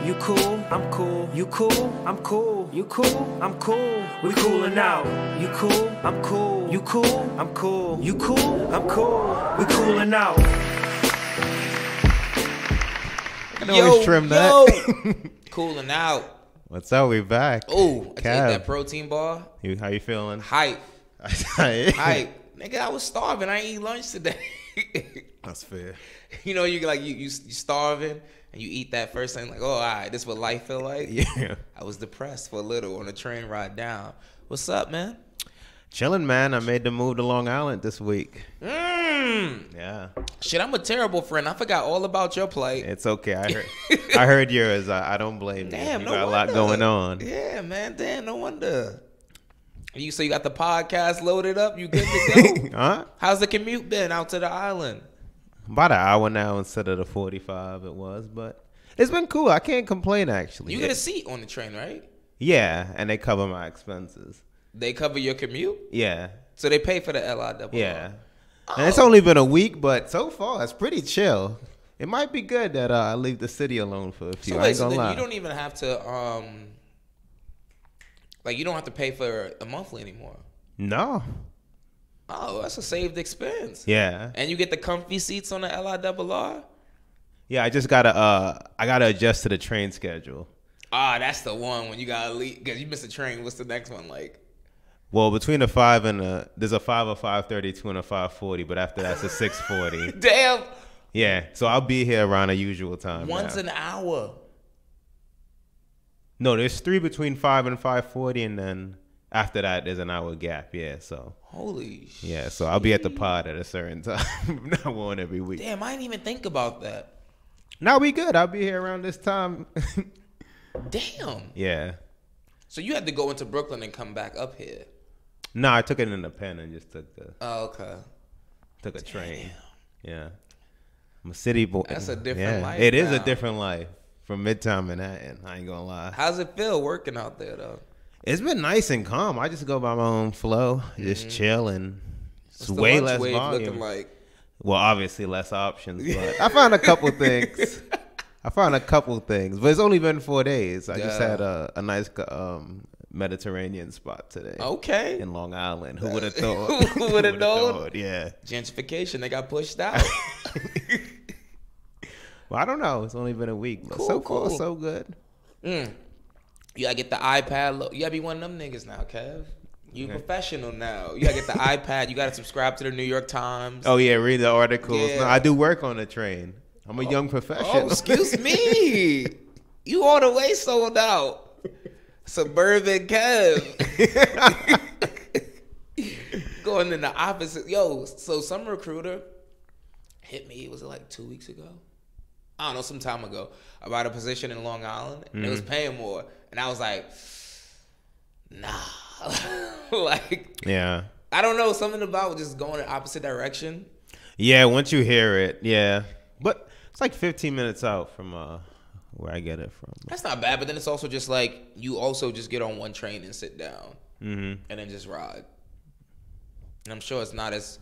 you cool, I'm cool. You cool, I'm cool. You cool, I'm cool. We coolin' out. You cool, I'm cool. You cool, I'm cool. You cool, I'm cool. We coolin' out. I can always trim that. Cooling out. What's up? We back. Oh, I take that protein bar. How you feeling? Hype. Hype. Nigga, I was starving. I ain't eat lunch today. That's fair. You know, you starving and you eat that first thing like, oh, all right, this is what life feel like? Yeah. I was depressed for a little on the train ride down. What's up, man? Chilling, man. I made the move to Long Island this week. Yeah. Shit, I'm a terrible friend. I forgot all about your plight. It's okay. I heard yours. I don't blame you. Damn, you no got wonder. a lot going on. Yeah, man. Damn, no wonder. So you got the podcast loaded up? You good to go? Huh? How's the commute been out to the island? About an hour now instead of the 45 it was, but it's been cool. I can't complain, actually. You get a seat on the train, right? Yeah, and they cover my expenses. They cover your commute? Yeah. So they pay for the LIW? Yeah. And it's only been a week, but so far it's pretty chill. It might be good that I leave the city alone for a few. So I wait, ain't gonna lie. you don't even have to, you don't have to pay for a monthly anymore. No. Oh, that's a saved expense. Yeah. And you get the comfy seats on the LIRR? Yeah, I just gotta adjust to the train schedule. Ah, that's the one when you gotta leave because you missed a train. What's the next one like? Well, between the 5 and there's a 5 or 5:32 and a 5:40, but after that's a 6:40. Damn. Yeah, so I'll be here around the usual time. Once an hour. No, there's 3 between 5 and 5:40, and then after that there's an hour gap. Yeah, so. Holy shit. Yeah, so I'll be at the pod at a certain time. Not one every week. Damn, I didn't even think about that. No, we good. I'll be here around this time. Damn. Yeah. So you had to go into Brooklyn and come back up here. No, I took it in the pen and just took a train. Yeah. I'm a city boy. That's a different life. It is now. a different life from Midtown Manhattan. I ain't gonna lie. How's it feel working out there though? It's been nice and calm. I just go by my own flow, just chill, and it's way less volume. Looking like? Well, obviously less options, but I found a couple things. But it's only been 4 days. I just had a nice Mediterranean spot today. Okay. In Long Island. Who would have thought? Who would have known? Yeah. Gentrification. They got pushed out. Well, I don't know. It's only been a week, but so far so good. You gotta get the iPad. You gotta be one of them niggas now, Kev. You professional now. You gotta get the iPad. You gotta subscribe to the New York Times. Oh yeah, read the articles. Yeah. No, I do work on the train. I'm a young professional. Oh, excuse me. You all the way sold out. Suburban Kev. Going in the opposite. Yo, so some recruiter hit me. Was it like 2 weeks ago? I don't know, some time ago, about a position in Long Island. And it was paying more. And I was like, nah. Like, yeah. I don't know, something about just going in the opposite direction. Yeah, once you hear it, yeah. But it's like 15 minutes out from where I get it from. That's not bad, but then it's also just like, you also just get on one train and sit down. And then just ride. And I'm sure it's not as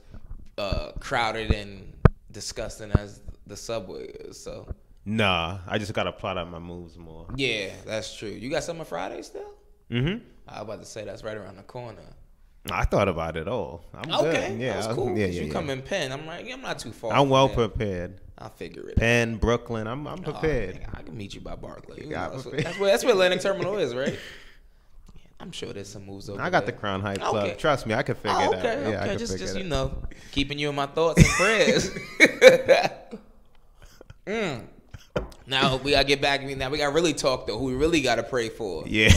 crowded and disgusting as the subway is, so. Nah, I just got to plot out my moves more. Yeah, that's true. You got Summer Friday still? Mm-hmm. I was about to say that's right around the corner. I thought about it all. I'm okay, good. Yeah, that's cool. Yeah, you come in Penn. I'm like, I'm not too far. I'm well prepared. I'll figure it Penn, Brooklyn, I'm prepared. I can meet you by Barclay. That's where Atlantic Terminal is, right? I'm sure there's some moves over there. I got the Crown Heights up. Trust me, I can figure it out. Okay, yeah, okay. Just you know, keeping you in my thoughts and prayers. Now we gotta get back. Now we gotta really talk though. Who we really gotta pray for? Yeah,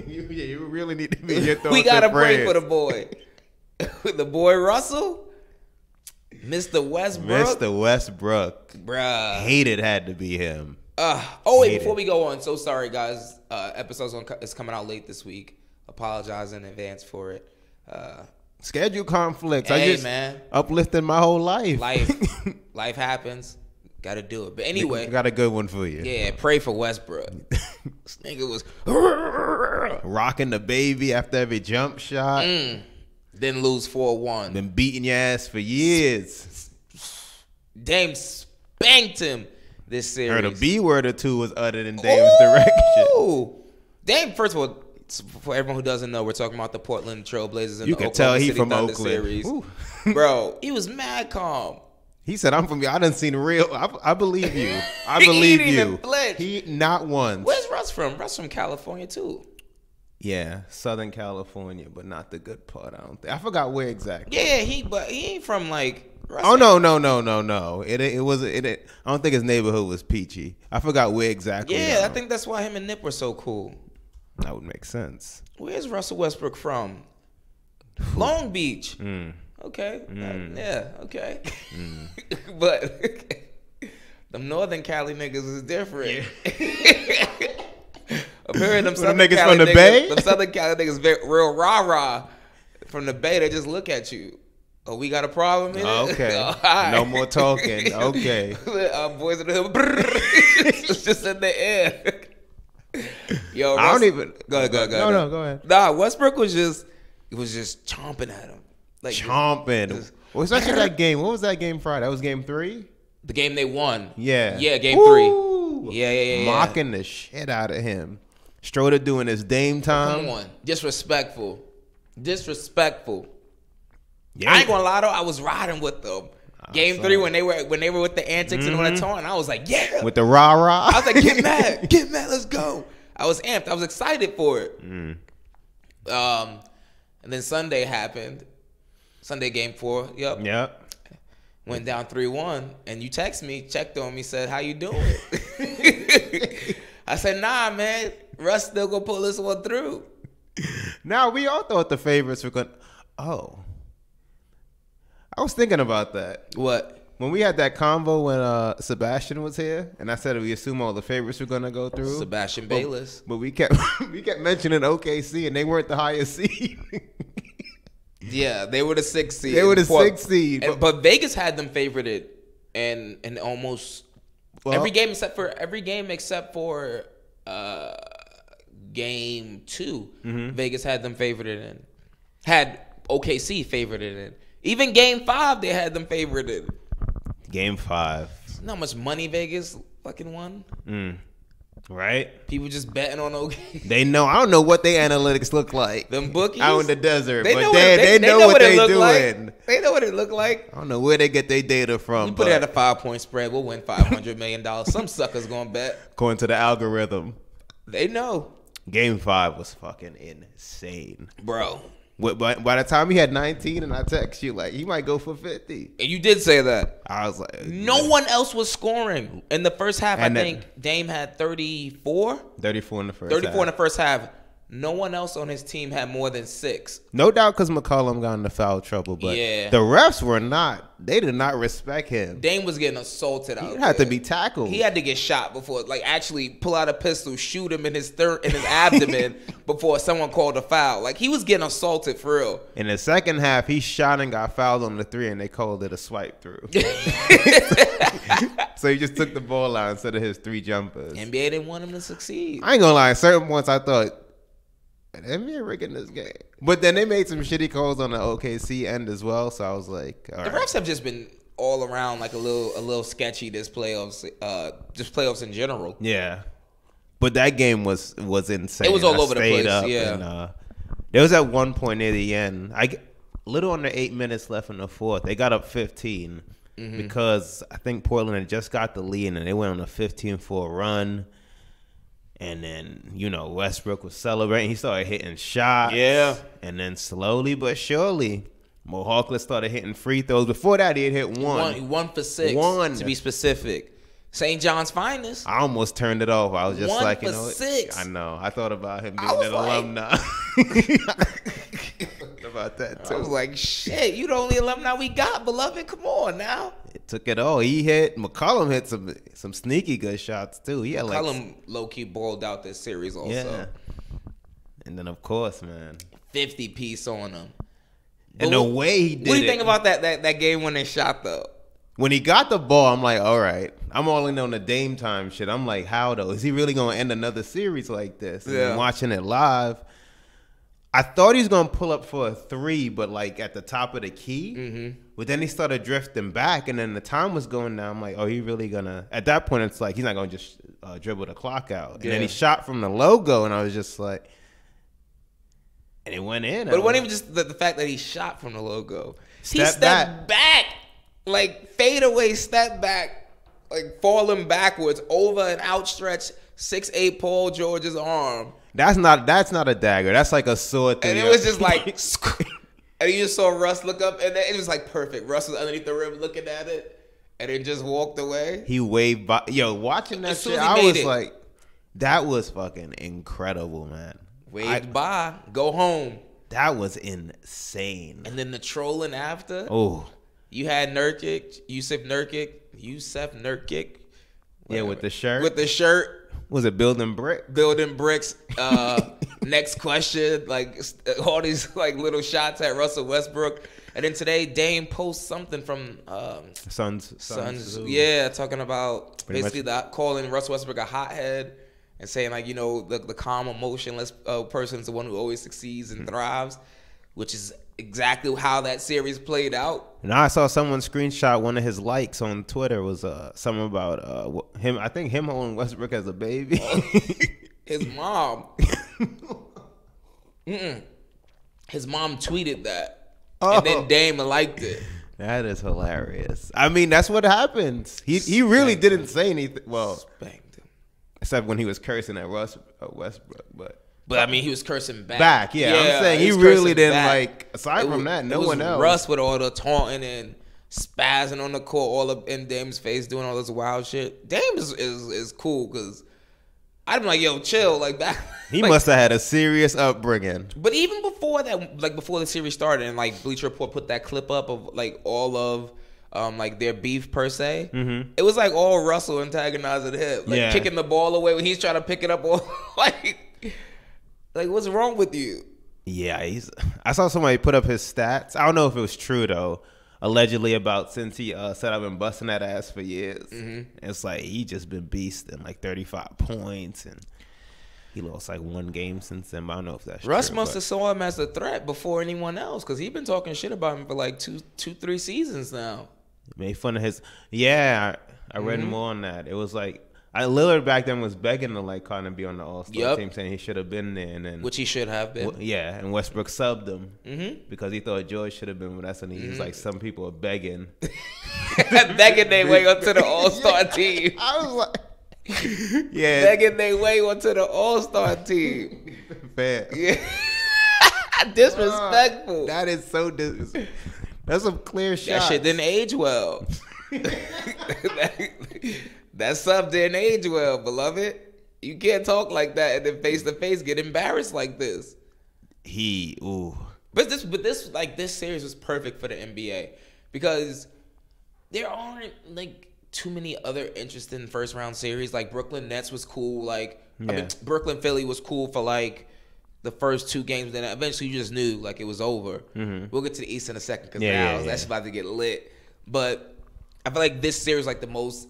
you really need to be in your thoughts. We gotta and pray prayers. for the boy, the boy Russell, Mr. Westbrook. Mr. Westbrook, bruh. Hated had to be him. Before we go on, so sorry guys. Episode's is coming out late this week. Apologize in advance for it. Schedule conflicts. Hey, I just man. uplifting my whole life. Life happens. Got to do it. But anyway, got a good one for you. Yeah, pray for Westbrook. This nigga was rocking the baby after every jump shot. Then lose 4-1. Been beating your ass for years. Dame spanked him. this series. Heard a B word or two was uttered in Dame's direction. Dame, first of all, for everyone who doesn't know, we're talking about the Portland Trailblazers and You the can tell Oklahoma he City from Thunder Oakland. series. Bro, he was mad calm. He said, "I'm from. I done seen real. I believe you. I believe He you. even flinched. He not once. Where's Russ from? Russ from California too. Yeah, Southern California, but not the good part. I don't think. I forgot where exactly. Yeah, he ain't from like. Russ Oh no. It. I don't think his neighborhood was peachy. I forgot where exactly. Yeah, I think that's why him and Nip were so cool. That would make sense. Where's Russell Westbrook from? Long Beach. Okay. Yeah, okay. But them Northern Cali niggas is different. Apparently them Southern niggas Cali from the niggas, Bay? them Southern Cali niggas real rah-rah. From the Bay, they just look at you. Oh, we got a problem in it? Okay. All right. No more talking. Okay. Boys in the hood. It's just in the air. Yo, I don't even. Go ahead. No, go ahead. Nah, Westbrook was just chomping at him. Like Chomping. Well, especially that game. What was that game Friday? That was game 3? The game they won. Yeah. Yeah, game Woo! 3. Yeah. Mocking the shit out of him. Schroeder doing his Dame time. Come on. Disrespectful. Yeah. I ain't gonna lie though, I was riding with them. Game 3 when they were with the antics and all that tone, I was like, yeah. With the rah-rah. I was like, get mad, let's go. I was amped. I was excited for it. And then Sunday happened. Sunday game 4. Yep. Went down 3-1. And you text me, checked on me, said, how you doing? I said, nah, man. Russ still gonna pull this one through. Now, we all thought the favorites were going to... I was thinking about that. What? When we had that convo when Sebastian was here, and I said we assume all the favorites were going to go through. Sebastian Bayless. But we kept mentioning OKC, and they weren't the highest seed. Yeah, they were the 6th seed. They were the 6th seed. But Vegas had them favorited and almost every game except for game 2. Vegas had them favorited in. Had OKC favorited in. Even game 5, they had them favorited. Game 5. You know how much money Vegas fucking won? Right? People just betting on OKC. They know. I don't know what their analytics look like. Them bookies out in the desert. They but know they know what they doing. Like. They know what it look like. I don't know where they get their data from. You put it at a 5-point spread, we'll win $500 million. Some suckers gonna bet. According to the algorithm. They know. Game 5 was fucking insane. Bro. By the time he had 19 and I text you, like, he might go for 50. And you did say that. I was like... No one else was scoring. In the first half, I think Dame had 34? 34 in the first 34 half. in the first half. No one else on his team had more than 6. No doubt because McCollum got into foul trouble, but the refs were not. They did not respect him. Dame was getting assaulted out there. He had to be tackled. He had to get shot before, like, actually pull out a pistol, shoot him in his abdomen before someone called a foul. Like, he was getting assaulted for real. In the second half, he shot and got fouled on the 3, and they called it a swipe through. So he just took the ball out instead of his 3 jumpers. NBA didn't want him to succeed. I ain't gonna lie. At certain points, I thought, NBA rigging this game. But then they made some shitty calls on the OKC end as well. So I was like, all right. The refs have just been all around like a little sketchy this playoffs, just playoffs in general. Yeah, but that game was insane. It was all over the place. Up yeah, and, there was at one point near the end. Little under 8 minutes left in the fourth. They got up 15 because I think Portland had just got the lead and they went on a 15-4 run. And then, Westbrook was celebrating. He started hitting shots. Yeah. And then slowly but surely, Mo Harkless started hitting free throws. Before that, he had hit one. He won for 6. To be specific. St. John's finest. I almost turned it off. I was just 1 like, for 6. I know. I thought about him being an alumni. About that too. I was like, shit, you the only alumni we got, beloved. Come on now. It took it all. McCollum hit some sneaky good shots too. He had McCollum low-key balled out this series also. Yeah. And then of course, man, 50 piece on him. And the way he did it. What do you think about that game when they shot though? When he got the ball, I'm like, all right. I'm all in on the Dame time shit. I'm like, how though? Is he really gonna end another series like this? And then watching it live, I thought he was gonna pull up for a 3, but like at the top of the key. But then he started drifting back, and then the time was going down. I'm like, oh, he really gonna? At that point, it's like he's not gonna just dribble the clock out. And then he shot from the logo, and I was just like, and it went in. But it wasn't even just the fact that he shot from the logo. He Step stepped back, like fade away, step back, like falling backwards over an outstretched 6'8" Paul George's arm. That's not a dagger. That's like a sword thing. And it was just like, and you just saw Russ look up, and it was like perfect. Russ was underneath the rim looking at it, and then just walked away. He waved by. Yo, watching that shit, I was like, that was fucking incredible, man. Waved by, go home. That was insane. And then the trolling after. Oh, you had Yusuf Nurkic. Yeah, with the shirt. With the shirt. Was it building bricks? Building bricks. Next question. Like all these like little shots at Russell Westbrook. And then today Dame posts something from Suns. Yeah, talking about basically calling Russell Westbrook a hothead and saying like, you know, the calm, emotionless person is the one who always succeeds and thrives, which is exactly how that series played out. And I saw someone screenshot one of his likes on Twitter was something about him. I think him holding Westbrook as a baby. His mom. His mom tweeted that, and then Dame liked it. That is hilarious. I mean, that's what happens. He really didn't say anything. Well, spanked him. Except when he was cursing at Westbrook, But I mean, he was cursing back. Yeah, I'm saying he really didn't like. Aside from that, no one else. Russ with all the taunting and spazzing on the court, all up in Dame's face, doing all this wild shit. Dame is cool because I'm like, yo, chill, like back. He must have had a serious upbringing. But even before that, like before the series started, and like Bleacher Report put that clip up of like all of like their beef per se. It was like all Russell antagonizing him, like kicking the ball away when he's trying to pick it up. All like what's wrong with you? Yeah, I saw somebody put up his stats. I don't know if it was true though. Allegedly about since he said I've been busting that ass for years. It's like he just been beasting like 35 points and he lost like one game since then. But I don't know if that's Russ true. Must have saw him as a threat before anyone else because he's been talking shit about him for like two, 3 seasons now. Made fun of his. Yeah, I read more on that. It was like Lillard back then was begging to like kind of be on the All-Star team, saying he should have been there, and then which he should have been. And Westbrook subbed him because he thought George should have been with us, and he's like, some people are begging, begging their way onto the All-Star team. I was like, yeah, begging their way onto the All-Star team. Fair, disrespectful. That is so disrespectful. That's some clear shots. That shit didn't age well. That sub didn't age well, beloved. You can't talk like that and then face to face get embarrassed like this. But this series was perfect for the NBA because there aren't like too many other interesting first round series. Like Brooklyn Nets was cool. Like I mean, Brooklyn Philly was cool for like the first 2 games. Then eventually you just knew like it was over. We'll get to the East in a second because that's about to get lit. But I feel like this series like the most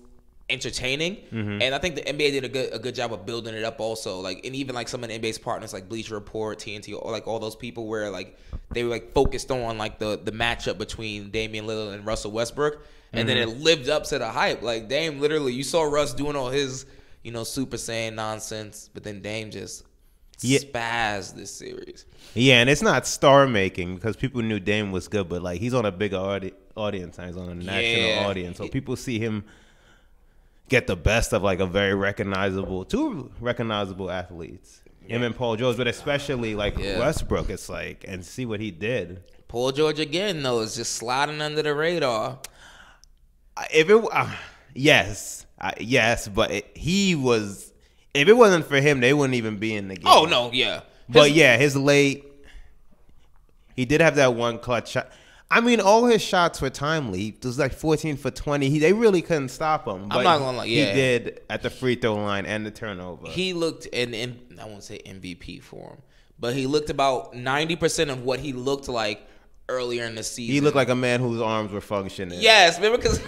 entertaining, and I think the NBA did a good job of building it up also, like, and even like some of the NBA's partners like Bleacher Report, TNT, or like all those people where like they were like focused on like the matchup between Damian Lillard and Russell Westbrook, and then it lived up to the hype. Like Dame literally, you saw Russ doing all his Super Saiyan nonsense, but then Dame just spazzed this series. Yeah, and it's not star making because people knew Dame was good, but like he's on a bigger audience, and he's on a national audience, so people see him get the best of like two recognizable athletes, him and Paul George, but especially like Westbrook. It's like, and see what he did. Paul George again though is just sliding under the radar. Yes, but he was. If it wasn't for him, they wouldn't even be in the game. Oh no, yeah. But his late. He did have that one clutch shot. I mean, all his shots were timely. It was like 14 for 20. They really couldn't stop him. But I'm not gonna lie. Yeah, he did at the free throw line and the turnover. He looked, and I won't say MVP for him, but he looked about 90% of what he looked like earlier in the season. He looked like a man whose arms were functioning. Yes, remember because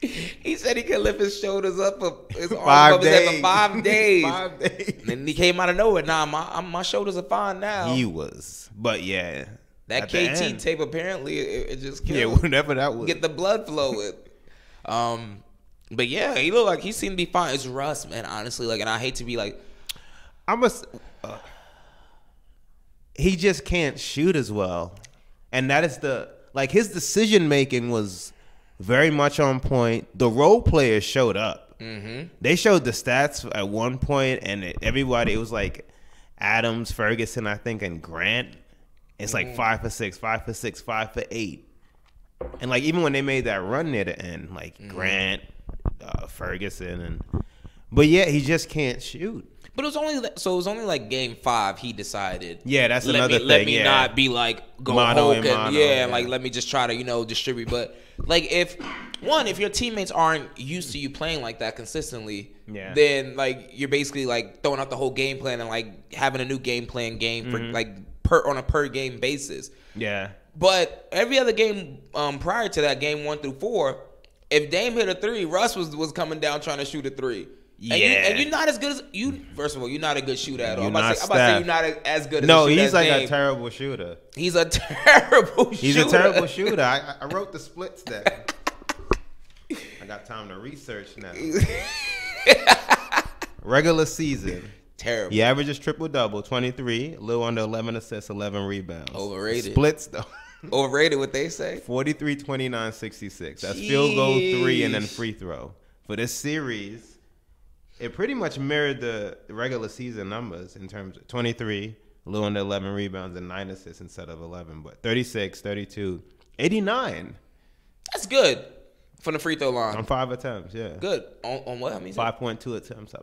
he said he could lift his shoulders up, his arms 5 up his head days. for 5 days. 5 days. And then he came out of nowhere. Nah, my shoulders are fine now. He was, but yeah, That at the KT end. tape apparently it just Yeah, killed. whatever that was. Get the blood flowing. But yeah, he looked like he seemed to be fine. It's Russ, man. Honestly, like, and I hate to be like, he just can't shoot as well, and that is his decision making was very much on point. The role players showed up. Mm-hmm. They showed the stats at one point, and it was like Adams, Ferguson, I think, and Grant. It's like 5 for 6, 5 for 6, 5 for 8, and like even when they made that run near the end, like Grant, Ferguson, but yeah, he just can't shoot. but it was only like game 5 he decided. Yeah, that's another thing. Let me not be like go Mono Hulk and and mono, yeah, yeah. like let me just try to distribute. But like if your teammates aren't used to you playing like that consistently, Yeah. then like you're basically like throwing out the whole game plan and like having a new game plan for like on a per game basis. Yeah. But every other game prior to that, game 1 through 4, if Dame hit a 3, Russ was coming down trying to shoot a 3. And you're not as good as you. First of all, you're not a good shooter at all. I'm about to say you're not as good as a shooter. He's as like Dame. a terrible shooter. He's a terrible shooter. He's a terrible shooter. I wrote the splits down. I got time to research now. Regular season. Terrible. He averages triple-double, 23, a little under 11 assists, 11 rebounds. Overrated. Splits, though. Overrated, what they say? 43, 29, 66. That's field goal, 3, and then free throw. For this series, it pretty much mirrored the regular season numbers in terms of 23, a little under 11 rebounds, and 9 assists instead of 11. But 36, 32, 89. That's good from the free throw line. On 5 attempts, yeah. Good. On what? How many? 5.2 attempts.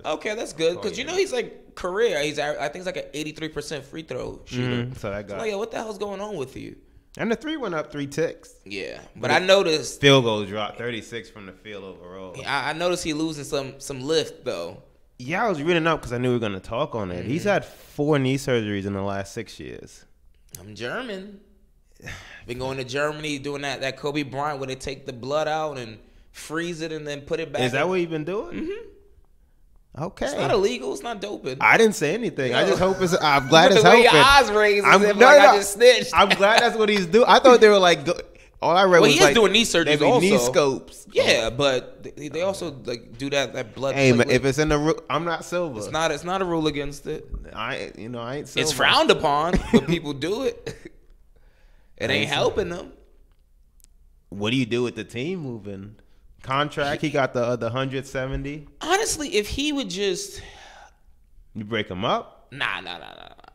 Okay, that's good. Because he's like career. I think he's like an 83% free throw shooter. So that guy. Like, what the hell's going on with you? And the 3 went up 3 ticks. Yeah, but I noticed Field goals dropped 36 from the field overall. I noticed he losing some lift though. Yeah, I was reading up because I knew we were going to talk on it. He's had 4 knee surgeries in the last 6 years. I'm German. Been going to Germany doing that Kobe Bryant where they take the blood out and freeze it and then put it back. Is that what you've been doing? Mm-hmm. Okay. It's not illegal. It's not doping. I didn't say anything. I just hope I'm glad it's the way helping. your eyes raised as if I just snitched. I'm glad that's what he's doing. I thought they were like, all I read was he is like doing knee surgeries also. knee scopes. Yeah, but they also like do that blood. Hey, man, platelet. if it's in the I'm not silver. It's not a rule against it. I ain't silver. It's frowned upon, but people do it. It ain't helping them. What do you do with the team moving? Contract, he got the 170. Honestly, if he would just You break him up? Nah.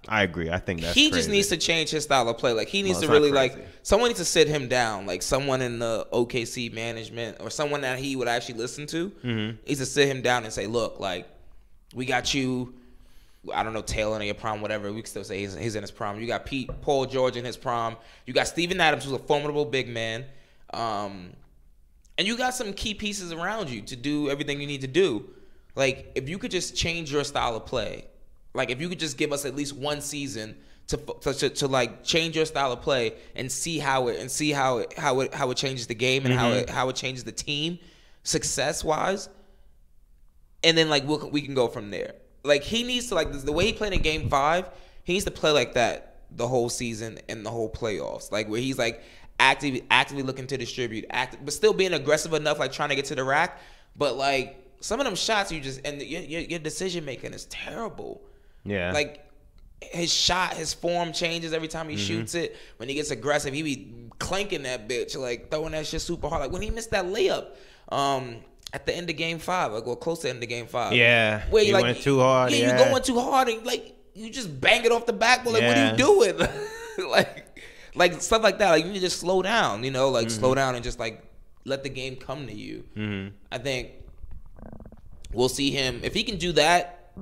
I agree. I think that's He crazy. just needs to change his style of play. Like he needs it's to not really crazy. someone needs to sit him down. Like someone in the OKC management or someone that he would actually listen to needs to sit him down and say, look, like we got you. I don't know, Taylor in your prime, whatever. We can still say he's in his prime. You got Paul George in his prime. You got Steven Adams, who's a formidable big man. And you got some key pieces around you to do everything you need to do. Like, if you could just change your style of play, like if you could just give us at least one season to like change your style of play and see how it changes the game and how it changes the team success wise, and then like we can go from there. Like he needs to the way he played in Game 5, he needs to play like that the whole season and the whole playoffs. Like where he's like actively looking to distribute, but still being aggressive enough, like trying to get to the rack. But like some of them shots, your decision making is terrible. Yeah. Like his form changes every time he shoots it. When he gets aggressive, he be clanking that bitch, like throwing that shit super hard. Like when he missed that layup, at the end of Game 5, or close to the end of Game 5. Yeah. Where you went too hard. Yeah, you going too hard and like you just bang it off the backboard. Like what are you doing? like stuff like that. Like you need to just slow down, slow down and just like let the game come to you. I think we'll see him if he can do that.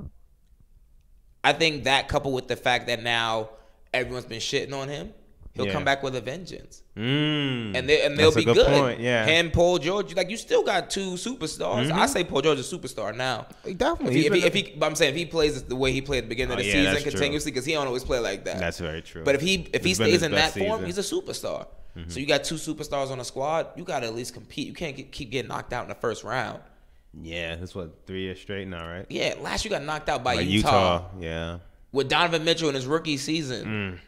I think that coupled with the fact that now everyone's been shitting on him, he'll come back with a vengeance. And they'll be good. Point. Yeah. Him, Paul George, like you still got two superstars. I say Paul George is a superstar now. Definitely. But I'm saying if he plays the way he played at the beginning of the season continuously, because he don't always play like that. That's very true. But if he stays in that form, he's a superstar. So you got two superstars on a squad. You got to at least compete. You can't keep getting knocked out in the first round. Yeah, that's what 3 years straight now, right? Yeah, last you got knocked out by Utah. Yeah. With Donovan Mitchell in his rookie season.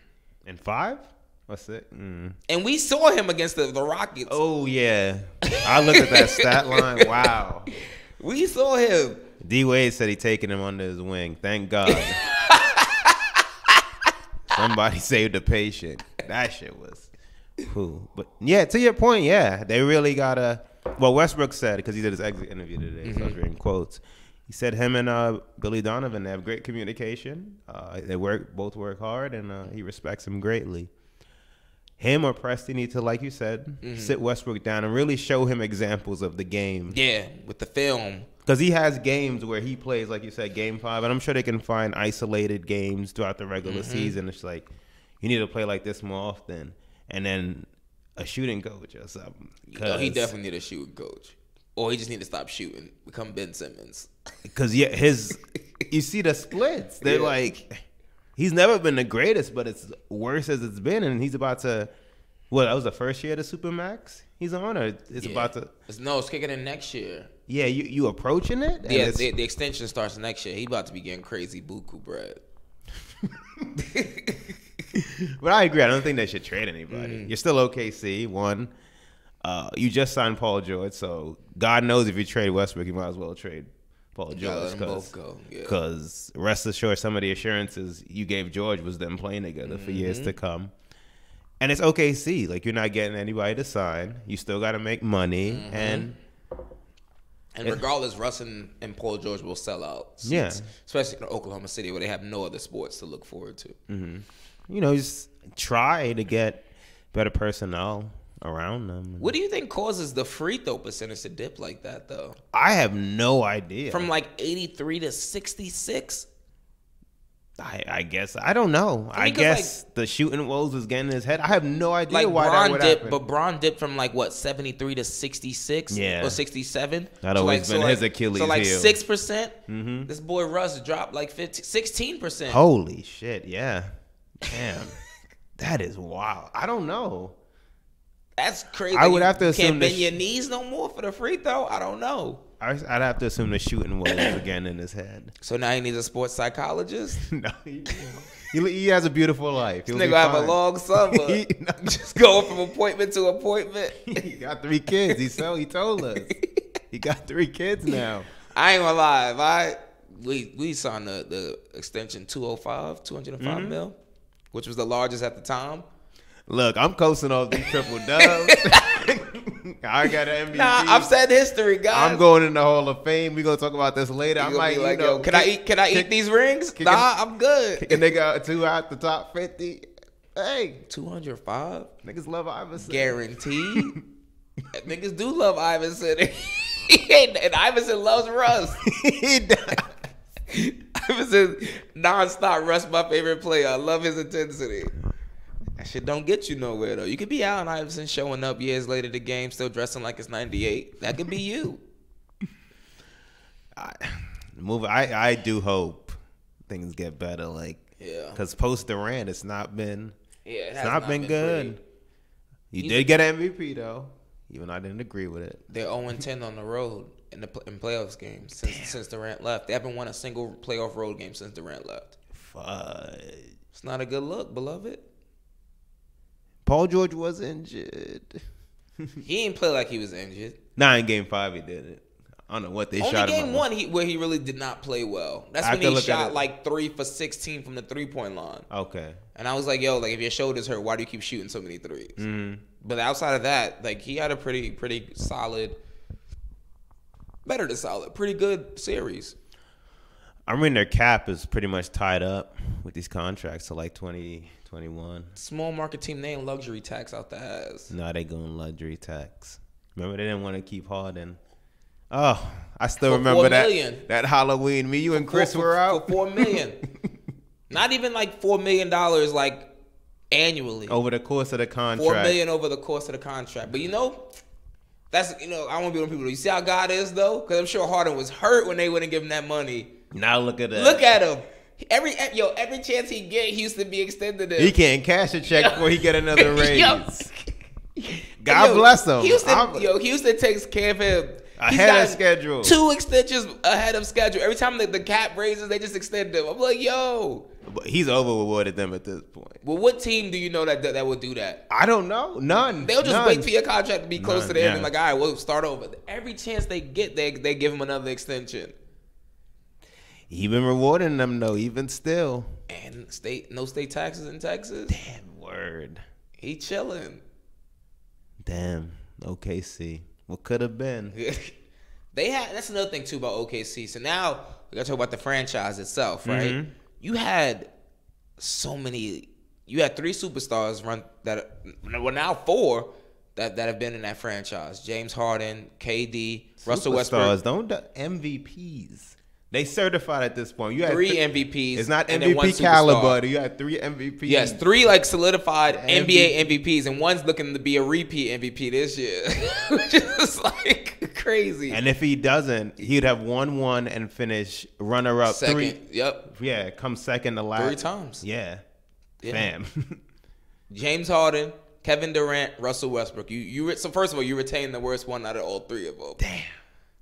And 5? What's it? And we saw him against the Rockets. Oh, yeah. I looked at that stat line. Wow. We saw him. D-Wade said he taking him under his wing. Thank God. Somebody saved the patient. That shit was cool. But, yeah, to your point, yeah. They really got to – well, Westbrook said, because he did his exit interview today, so I was reading quotes. He said him and Billy Donovan, they have great communication. They both work hard, and he respects him greatly. Him or Presti need to, like you said, sit Westbrook down and really show him examples of the game. Yeah, with the film. Because he has games where he plays, like you said, Game 5, and I'm sure they can find isolated games throughout the regular season. It's like, you need to play like this more often. And then a shooting coach or something. No, he definitely need a shooting coach. Or he just need to stop shooting, become Ben Simmons. Because, yeah, you see the splits. They're like... He's never been the greatest, but it's worse as it's been, and he's about to. Well, that was the first year of the Supermax he's on, or it's about to. It's kicking in next year. Yeah, you approaching it? Yeah, the extension starts next year. He about to be getting crazy buku bread. But I agree. I don't think they should trade anybody. You're still OKC. One, you just signed Paul George, so God knows if you trade Westbrook, you might as well trade Paul George, because rest assured, some of the assurances you gave George was them playing together for years to come. And it's OKC. Like, you're not getting anybody to sign. You still got to make money. And regardless, Russ and Paul George will sell out. Especially in Oklahoma City, where they have no other sports to look forward to. You know, just try to get better personnel around them. What do you think causes the free throw percentage to dip like that, though? I have no idea. From like 83 to 66? I guess. I don't know. I guess the shooting woes was getting in his head. I have no idea why that would happen. But Bron dipped from like, what, 73 to 66? Yeah. Or 67? That always been his Achilles heel. So like 6%? This boy Russ dropped like 16%. Holy shit, yeah. Damn. That is wild. I don't know. That's crazy. I would have to assume can't bend your knees no more for the free throw. I don't know. I'd have to assume the shooting was again in his head. So now he needs a sports psychologist. No, he has a beautiful life. This nigga have a long summer. Just going from appointment to appointment. He got 3 kids. He told us he got 3 kids now. I ain't gonna lie. We signed the extension 205 mil, which was the largest at the time. Look, I'm coasting off these triple dubs. I got an MVP. Nah, I've said history, guys. I'm going in the Hall of Fame. We're gonna talk about this later. I might, like, yo, can I eat these rings? Nah, I'm good. Kicking nigga 2 out the top 50. Hey, 205. Niggas love Iverson. Guaranteed. Niggas do love Iverson. And Iverson loves Russ. He does. Iverson nonstop Russ, my favorite player. I love his intensity. That shit don't get you nowhere, though. You could be Allen Iverson showing up years later the game, still dressing like it's 98. That could be you. I do hope things get better. Like, because post Durant, it's not been good. Great. You did get an MVP though, even though I didn't agree with it. They're 0-10 on the road in playoffs games since Durant left. They haven't won a single playoff road game since Durant left. Fudge. It's not a good look, beloved. Paul George was injured. He didn't play like he was injured. Nah, in Game 5 he didn't. I don't know what they shot him. Only Game 1 where he really did not play well. That's when he shot like 3 for 16 from the 3-point line. Okay. And I was like, yo, like if your shoulder's hurt, why do you keep shooting so many threes? But outside of that, like he had a pretty solid, better than solid, pretty good series. I mean, their cap is pretty much tied up with these contracts to like 2021. Small market team, they ain't luxury tax out the ass. No, they going luxury tax. Remember, they didn't want to keep Harden. Oh, I still remember that Halloween. Me, you, and Chris were out for $4 million. Not even like $4 million, like annually over the course of the contract. $4 million over the course of the contract. But that's I don't want to be one people. You see how God is though, because I'm sure Harden was hurt when they wouldn't give him that money. Now look at that. Look at him. Every chance he get, Houston be extended him. He can't cash a check before he get another raise. God bless him. Houston takes care of him ahead of schedule. 2 extensions ahead of schedule. Every time the cap raises, they just extend him. I'm like, yo. But he's over-rewarded them at this point. Well, what team do you know that would do that? I don't know. None. They'll just wait for your contract to be close to the end and like, all right, we'll start over. Every chance they get, they give him another extension. He been rewarding them though, even still. And no state taxes in Texas. Damn word. He chilling. Damn. OKC. What could have been? That's another thing too about OKC. So now we gotta talk about the franchise itself, right? Mm-hmm. You had 3 superstars now 4 that have been in that franchise. James Harden, KD, Russell Westbrook. Don't MVPs. They certified at this point. You had 3 MVPs. It's not MVP caliber. You had 3 MVPs. Yes, 3 like solidified NBA MVPs, and one's looking to be a repeat MVP this year, which is like crazy. And if he doesn't, he'd have won and finish runner-up. Second. 3. Yep. Yeah, come second to last. 3 times. Yeah. Bam. James Harden, Kevin Durant, Russell Westbrook. So first of all, you retain the worst one out of all 3 of them. Damn.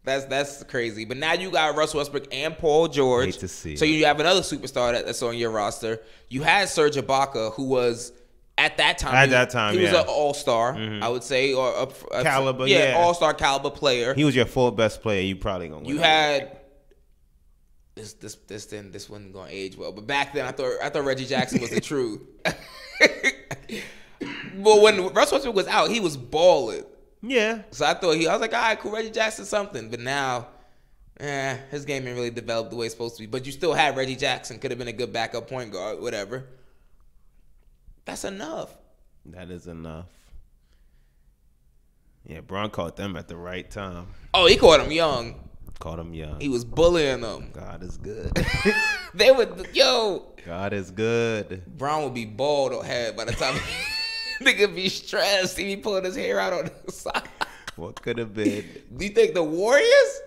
That's crazy. But now you got Russell Westbrook and Paul George. Hate to see. So you have another superstar that's on your roster. You had Serge Ibaka, who was at that time. He was an all-star, I would say, or a caliber. all-star caliber player. He was your 4th best player. You probably gonna win. You had this wasn't gonna age well, but back then I thought Reggie Jackson was the truth. But when Russell Westbrook was out, he was balling. Yeah. So I was like, all right, cool, Reggie Jackson something. But now, his game ain't really developed the way it's supposed to be. But you still had Reggie Jackson. Could have been a good backup point guard, whatever. That's enough. That is enough. Yeah, Bron caught them at the right time. Oh, he caught him young. He was bullying them. God is good. God is good. Bron would be bald or head by the time nigga be stressed. He be pulling his hair out on the side. What could have been? Do you think the Warriors?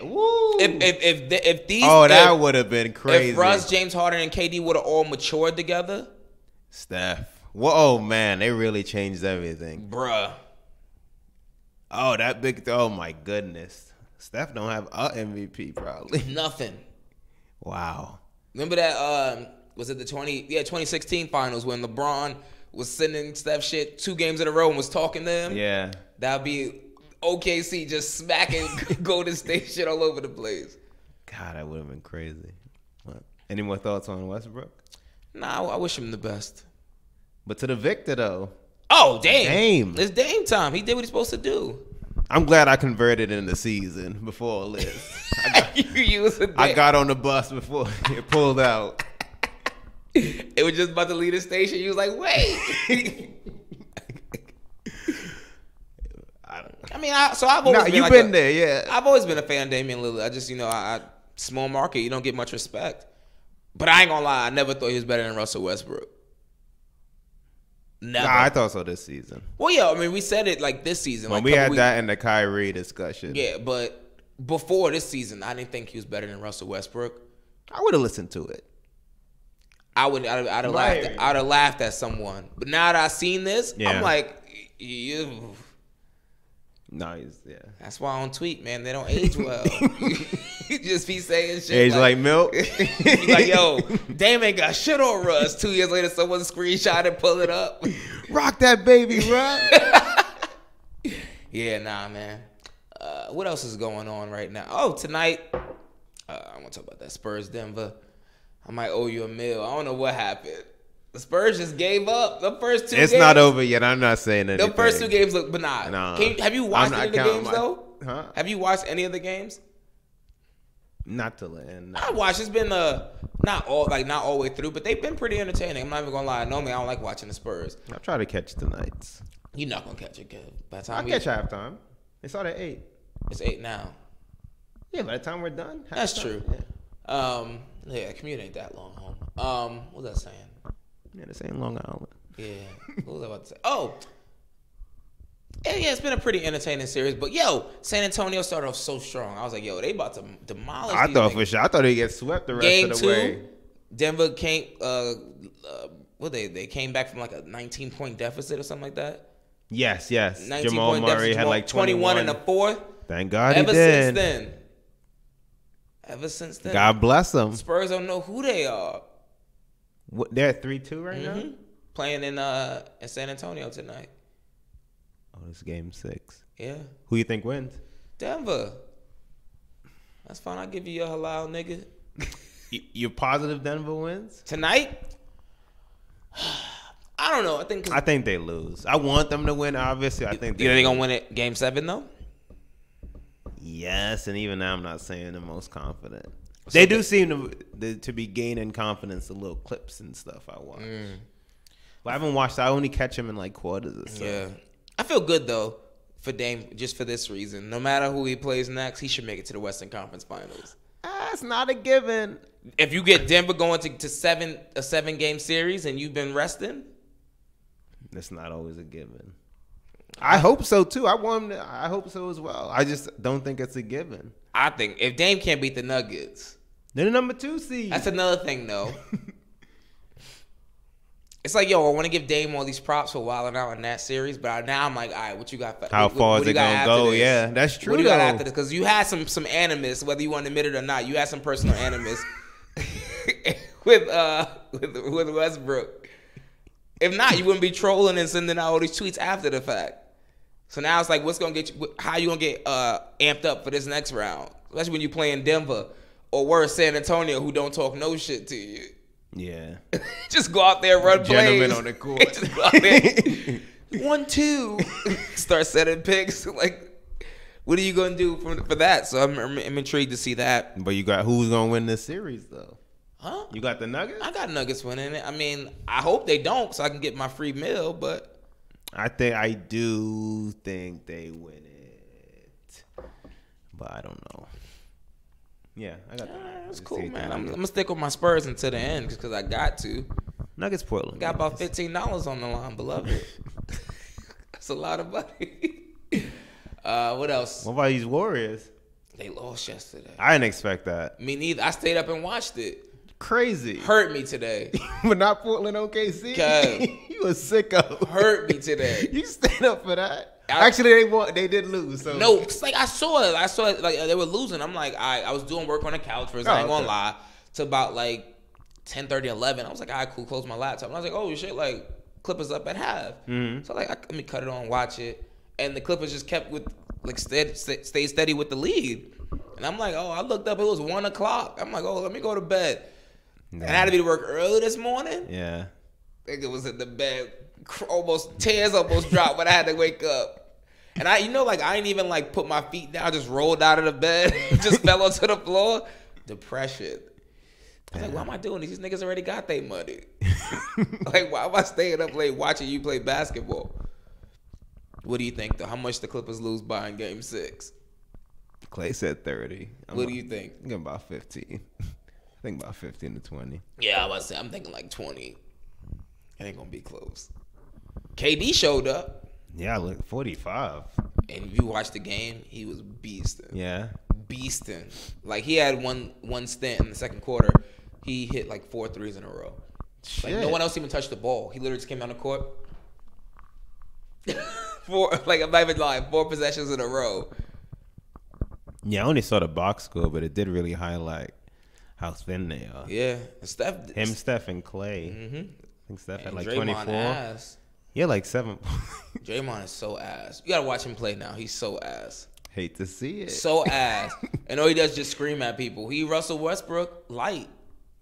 Woo. If these that would have been crazy. If Russ, James Harden, and KD would have all matured together. Steph. Whoa, man, they really changed everything. Bruh. Oh, oh my goodness. Steph don't have a MVP probably. Nothing. Wow. Remember that was it the 2016 finals when LeBron was sending Steph shit 2 games in a row and was talking to him? Yeah. That'd be OKC just smacking Golden State shit all over the place. God, that would have been crazy. What? Any more thoughts on Westbrook? Nah, I wish him the best. But to the victor, though. Oh, Dame. Dame. It's Dame time. He did what he's supposed to do. I'm glad I converted in the season before all this. I got on the bus before it pulled out. It was just about to leave the station. You was like, wait. I've always been there, yeah. I've always been a fan of Damian Lillard. I just, I small market, you don't get much respect. But I ain't gonna lie, I never thought he was better than Russell Westbrook. Never. Nah, I thought so this season. Well, yeah, I mean, we said it like this season. When we had that in the Kyrie discussion. Yeah, but before this season, I didn't think he was better than Russell Westbrook. I would have listened to it. I'd have laughed at someone. But now that I've seen this, I'm like, you. No, That's why I don't tweet, man. They don't age well. You just be saying shit. Age like milk. You like, yo, Dame ain't got shit on Russ. 2 years later, someone screenshot and pull it up. Rock that baby, Russ. Yeah, nah, man. What else is going on right now? Oh, tonight, I want to talk about that Spurs Denver. I might owe you a meal. I don't know what happened. The Spurs just gave up the first 2 games. It's not over yet. I'm not saying anything. The first 2 games look benign. Nah. Have you watched any of the games, though? Huh? Have you watched any of the games? Not till the end. I watched. It's been not all the way through, but they've been pretty entertaining. I'm not even gonna lie. Normally, I don't like watching the Spurs. I'll try to catch the Knights. You're not gonna catch it, kid. By the time I'll catch halftime. They started at 8. It's 8 now. Yeah, by the time we're done. That's true. Yeah, commute ain't that long home. What was I saying? Yeah, this ain't Long Island. Yeah. What was I about to say? Oh. Yeah, it's been a pretty entertaining series. But, yo, San Antonio started off so strong. I was like, yo, they about to demolish I these thought niggas. for sure. I thought they'd get swept the rest Game of the 2, way. Denver came, they came back from like a 19-point deficit or something like that. Yes. 19 Jamal point Murray deficit, had like 21 in the fourth. Thank God Ever he did. since then. God bless them. Spurs don't know who they are. They're at 3-2 right now? Playing in San Antonio tonight. Oh, it's game 6. Yeah. Who you think wins? Denver. That's fine. I'll give you your halal, nigga. You're positive Denver wins? Tonight? I don't know. I think they lose. I want them to win, obviously. I think you think they're going to win it game 7, though? Yes, and even now I'm not saying the most confident. They do seem to be gaining confidence, the little clips and stuff I watch. But I haven't watched. I only catch them in like quarters or so. Yeah. I feel good, though, for Dame, just for this reason. No matter who he plays next, he should make it to the Western Conference Finals. That's not a given. If you get Denver going to a 7-game series and you've been resting, That's not always a given. I hope so too. I hope so as well. I just don't think it's a given. I think if Dame can't beat the Nuggets, they're the number 2 seed. that's another thing, though. It's like, yo, I want to give Dame all these props for wilding out in that series, but now I'm like, all right, what you got? How far is it gonna go? Yeah, that's true. What do you got after this? Because you had some animus, whether you want to admit it or not. You had some personal animus with Westbrook. If not, you wouldn't be trolling and sending out all these tweets after the fact. So now it's like, what's gonna get you? How you gonna get amped up for this next round? Especially when you play in Denver or worse, San Antonio, who don't talk no shit to you. Yeah. Just go out there, run Gentlemen plays. on the court. Just go out there. 1-2. Start setting picks. Like, what are you gonna do for that? So I'm intrigued to see that. But you got who's gonna win this series though? Huh? You got the Nuggets? I got Nuggets winning it. I mean, I hope they don't, so I can get my free meal. But I do think they win it, but I don't know. Yeah, I got that. That's cool, man. I'm gonna stick with my Spurs until the end because I got to. Nuggets, Portland. Got about $15 on the line, beloved. That's a lot of money. What else? What about these Warriors? They lost yesterday. I didn't expect that. Me neither. I stayed up and watched it. Crazy. Hurt me today. But not Portland OKC. Kev. You a sicko. Hurt me today. You stayed up for that. Actually, they did lose. So. No, it's like I saw it. Like they were losing. I'm like, I was doing work on the couch first. I ain't gonna lie. To about like 10:30, 11. I was like, all right, cool. Close my laptop. And I was like, oh shit, like Clippers up at half. Mm-hmm. So like, let me cut it on, watch it, and the Clippers just kept with like stayed steady with the lead. And I'm like, oh, I looked up. It was 1 o'clock. I'm like, oh, let me go to bed. And I had to be to work early this morning. Yeah. I think it was in the bed. Tears almost dropped when I had to wake up. And I ain't even like put my feet down. I just rolled out of the bed. Just fell onto the floor. Depression. I was like, why am I doing this? These niggas already got their money. Like, why am I staying up late watching you play basketball? What do you think, though? How much the Clippers lose by in Game 6? Clay said 30. What do you think? I'm thinking about 15. I think about 15 to 20. Yeah, I was say I'm thinking like 20. It ain't gonna be close. KD showed up. Yeah, look, 45. And if you watch the game, he was beasting. Yeah. Beasting. Like, he had one stint in the second quarter. He hit like 4 threes in a row. Like, no one else even touched the ball. He literally just came down the court. I'm not even lying, 4 possessions in a row. Yeah, I only saw the box score, but it did really highlight how thin they are. Yeah. Steph and Clay. Mm-hmm. I think Steph had like Draymond 24. Ass. Yeah, like 7. Draymond is so ass. You gotta watch him play now. He's so ass. Hate to see it. So ass. And all he does is just scream at people. He Russell Westbrook light.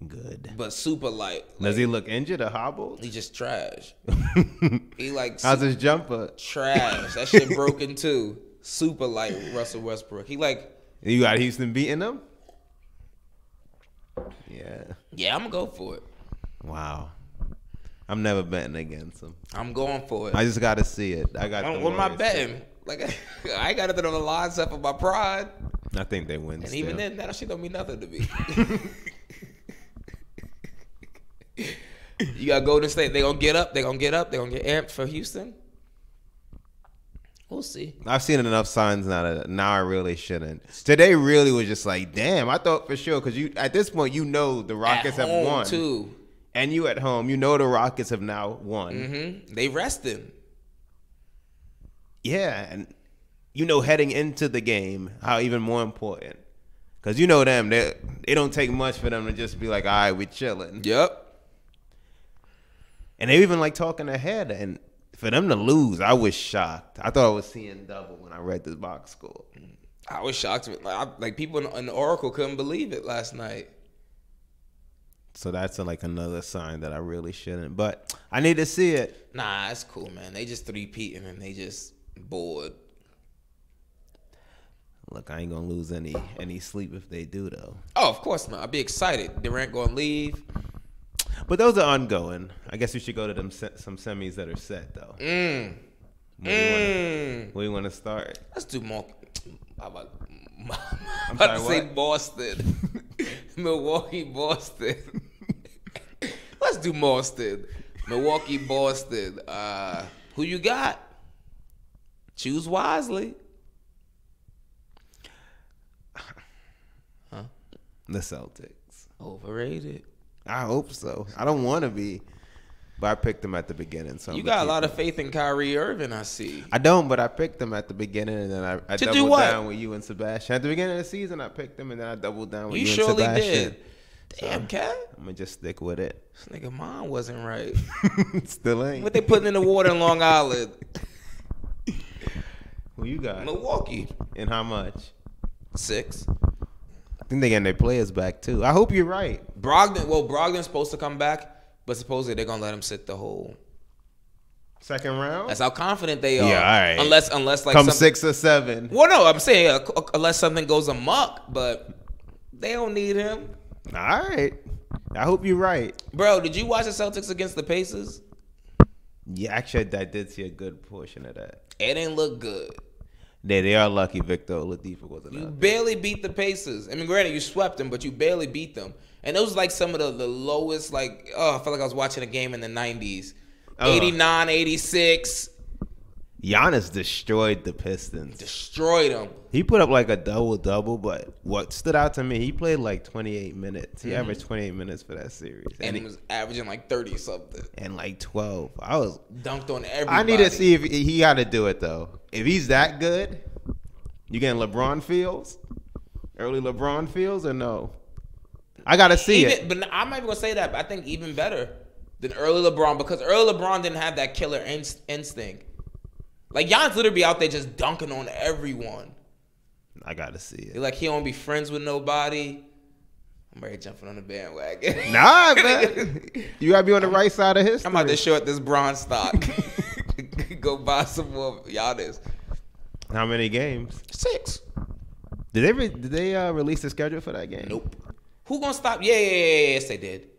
Good. But super light. Does he look injured or hobbled? He just trash. He like how's his jumper? Trash. That shit broken too. Super light Russell Westbrook. He like. You got Houston beating him? Yeah. Yeah, I'm gonna go for it. Wow. I'm never betting against him. I'm going for it. I just got to see it. I got. What am I betting? Like, I got nothing on the line except for my pride. I think they win. And still. even then, that shit don't mean nothing to me. You got Golden State. They gonna get up. They gonna get amped for Houston. We'll see. I've seen enough signs now I really shouldn't. Today really was just like, damn, I thought for sure, because you at this point, the Rockets have won. Too. And you at home, the Rockets have now won. Mm-hmm. They rested. Yeah, and heading into the game, how even more important. Because them, they don't take much for them to just be like, all right, we chilling. Yep. And they even like talking ahead, and for them to lose, I was shocked. I thought I was seeing double when I read this box score. I was shocked. Like people in the Oracle couldn't believe it last night. So that's like another sign that I really shouldn't. But I need to see it. Nah, it's cool, man. They just 3-peating and they just bored. Look, I ain't gonna lose any sleep if they do, though. Oh, of course not. I'll be excited. Durant gonna leave. But those are ongoing. I guess we should go to them some semis that are set, though. Where do you want to start? Let's do more. I'm I'm about to sorry, say Boston. Milwaukee, Boston. Let's do Boston. Milwaukee, Boston. Who you got? Choose wisely. Huh? The Celtics. Overrated. I hope so. I don't want to be, but I picked them at the beginning. So you got a lot of faith in Kyrie Irving, I see. I don't, but I picked them at the beginning, and then I doubled down with you and Sebastian. At the beginning of the season, I picked them, and then I doubled down with you and Sebastian. You surely did. Damn, Cat. I'm going to just stick with it. This nigga mine wasn't right. Still ain't. What they putting in the water in Long Island? Who you got? Milwaukee. And how much? 6. I think they getting their players back, too. I hope you're right. Brogdon's supposed to come back, but supposedly they're going to let him sit the whole second round? That's how confident they are. Yeah, all right. Unless like come 6 or 7. Well, no, I'm saying unless something goes amok, but they don't need him. All right. I hope you're right. Bro, did you watch the Celtics against the Pacers? Yeah, actually, I did see a good portion of that. It didn't look good. They are lucky Victor Oladipo wasn't You out. barely beat the Pacers. I mean, granted, you swept them, but you barely beat them. And it was like some of the lowest, like, I felt like I was watching a game in the 90s. 89, 86. Giannis destroyed the Pistons. Destroyed them. He put up like a double-double, but what stood out to me, he played like 28 minutes. He averaged 28 minutes for that series. And he was averaging like 30-something. And like 12. I was dunked on everybody. I need to see if he got to do it, though. If he's that good, you getting LeBron feels? Early LeBron feels or no? I got to see it. But I'm not even going to say that, but I think even better than early LeBron, because early LeBron didn't have that killer instinct. Like, Giannis literally be out there just dunking on everyone. I got to see it. Like, he don't be friends with nobody. I'm ready jumping on the bandwagon. Nah, man. You got to be on the right side of history. I'm about to short this bronze stock. Go buy some more Giannis. How many games? 6. Did they release the schedule for that game? Nope. Who gonna stop? Yeah. Yes, they did.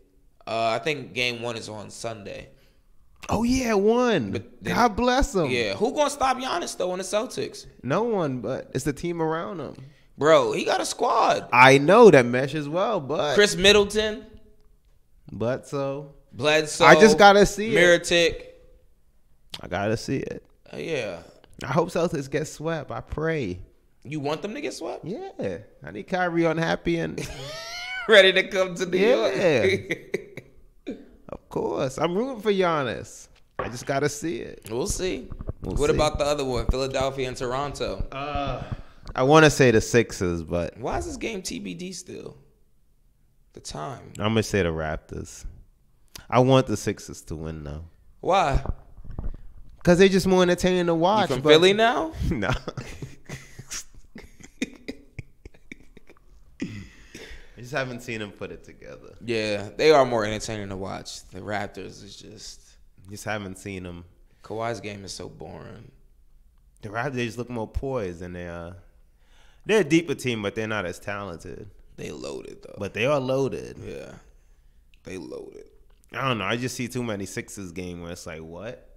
I think game 1 is on Sunday. Oh, yeah, 1. But God bless them. Yeah. Who gonna stop Giannis, though, on the Celtics? No one, but it's the team around him. Bro, he got a squad. I know that meshes well, but... Chris Middleton. Bledsoe. I just got to see Mirotic. I got to see it. Yeah. I hope Celtics get swept. I pray. You want them to get swept? Yeah. I need Kyrie unhappy and... ready to come to New York. Of course. I'm rooting for Giannis. I just got to see it. We'll see. What see. About the other one? Philadelphia and Toronto. I want to say the Sixers, but... Why is this game TBD still? The time. I'm going to say the Raptors. I want the Sixers to win, though. Why? Because they're just more entertaining to watch. You from Philly now? No. I just haven't seen them put it together. Yeah, they are more entertaining to watch. The Raptors is just haven't seen them. Kawhi's game is so boring. The Raptors just look more poised, and they're a deeper team, but they're not as talented. They loaded though. But they are loaded. Yeah, they loaded. I don't know. I just see too many Sixers game where it's like, what?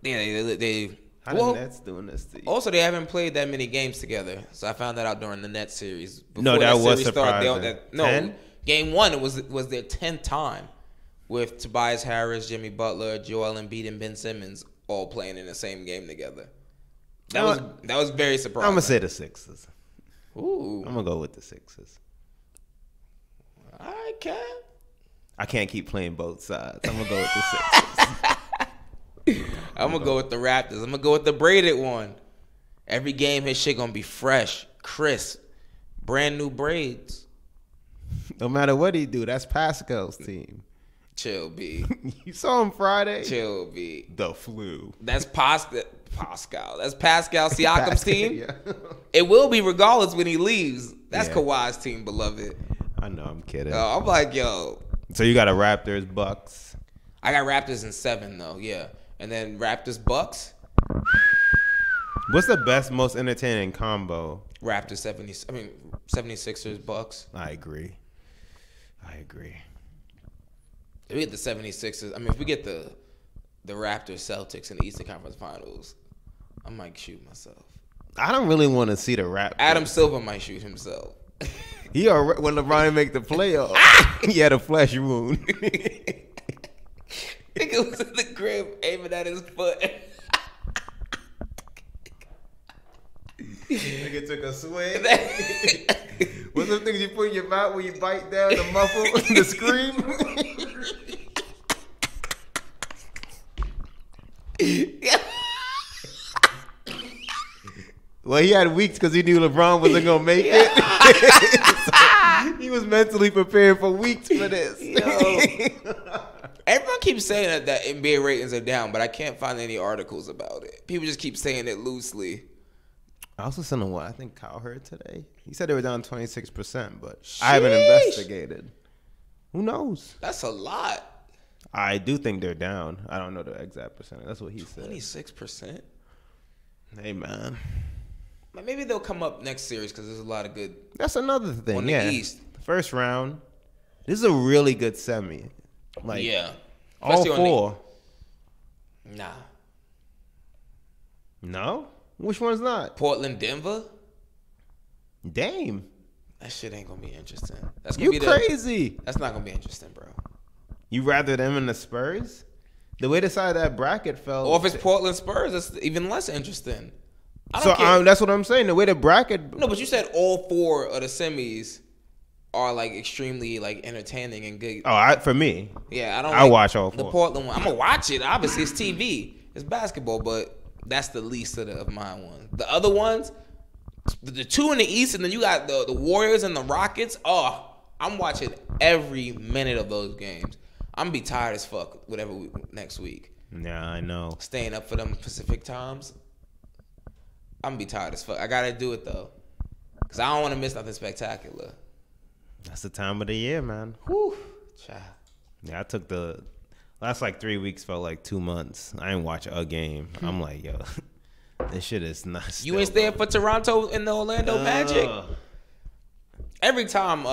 Yeah, they How the Nets doing this to you? Also, they haven't played that many games together, so I found that out during the Nets series. No, that was surprising. 10? Game 1 it was their 10th time with Tobias Harris, Jimmy Butler, Joel Embiid, and Ben Simmons all playing in the same game together. That was very surprising. I'm gonna say the Sixers. Ooh, I'm gonna go with the Sixers. I can. I can't keep playing both sides. I'm gonna go with the Sixers. I'm gonna go with the Raptors. I'm gonna go with the braided one. Every game, his shit gonna be fresh, crisp, brand new braids. No matter what he do, that's Pascal's team. Chill, B. You saw him Friday? Chill, B. The flu. That's Pascal. That's Pascal Siakam's team. Yeah. It will be regardless when he leaves. That's Yeah. Kawhi's team, beloved. I know, I'm kidding. I'm like, yo. So you got a Raptors, Bucks. I got Raptors in 7, though, yeah. And then Raptors, Bucks. What's the best, most entertaining combo? Raptors, 76ers, Bucks. I agree. If we get the 76ers, if we get the Raptors, Celtics in the Eastern Conference Finals, I might shoot myself. I don't really want to see the Raptors. Adam Silver might shoot himself. When LeBron make the playoffs, he had a flesh wound. Nigga was in the crib aiming at his foot. Nigga took a swing. What's the things you put in your mouth when you bite down the muffle, the scream? Well, he had weeks because he knew LeBron wasn't gonna make it. So he was mentally prepared for weeks for this. Everyone keeps saying that NBA ratings are down, but I can't find any articles about it. People just keep saying it loosely. I also sent I think Kyle heard today. He said they were down 26%, but I haven't investigated. Who knows? That's a lot. I do think they're down. I don't know the exact percentage. That's what he said. 26%? Hey, man. Maybe they'll come up next series because there's a lot of good. That's another thing. On the East. First round. This is a really good semi. Yeah. All Especially four. Nah. No? Which one's not? Portland, Denver? Dame. That shit ain't going to be interesting. That's gonna You crazy. That's not going to be interesting, bro. You rather them in the Spurs? The way the side of that bracket fell. Or if it's Portland Spurs, it's even less interesting. I don't care. That's what I'm saying. The way the bracket. No, but you said all 4 of the semis are extremely entertaining and good. Oh, for me. Yeah, I watch all 4. The Portland one. I'm gonna watch it. Obviously, it's TV. It's basketball, but that's the least of my ones. The other ones, the 2 in the East, and then you got the Warriors and the Rockets. Oh, I'm watching every minute of those games. I'm gonna be tired as fuck next week. Yeah, I know. Staying up for them Pacific times. I'm gonna be tired as fuck. I gotta do it though, cause I don't want to miss nothing spectacular. That's the time of the year, man. Whew, child. Yeah, I took the last 3 weeks felt like 2 months. I didn't watch a game. I'm like, yo, this shit is nuts. You ain't staying for Toronto and the Orlando Magic? Every time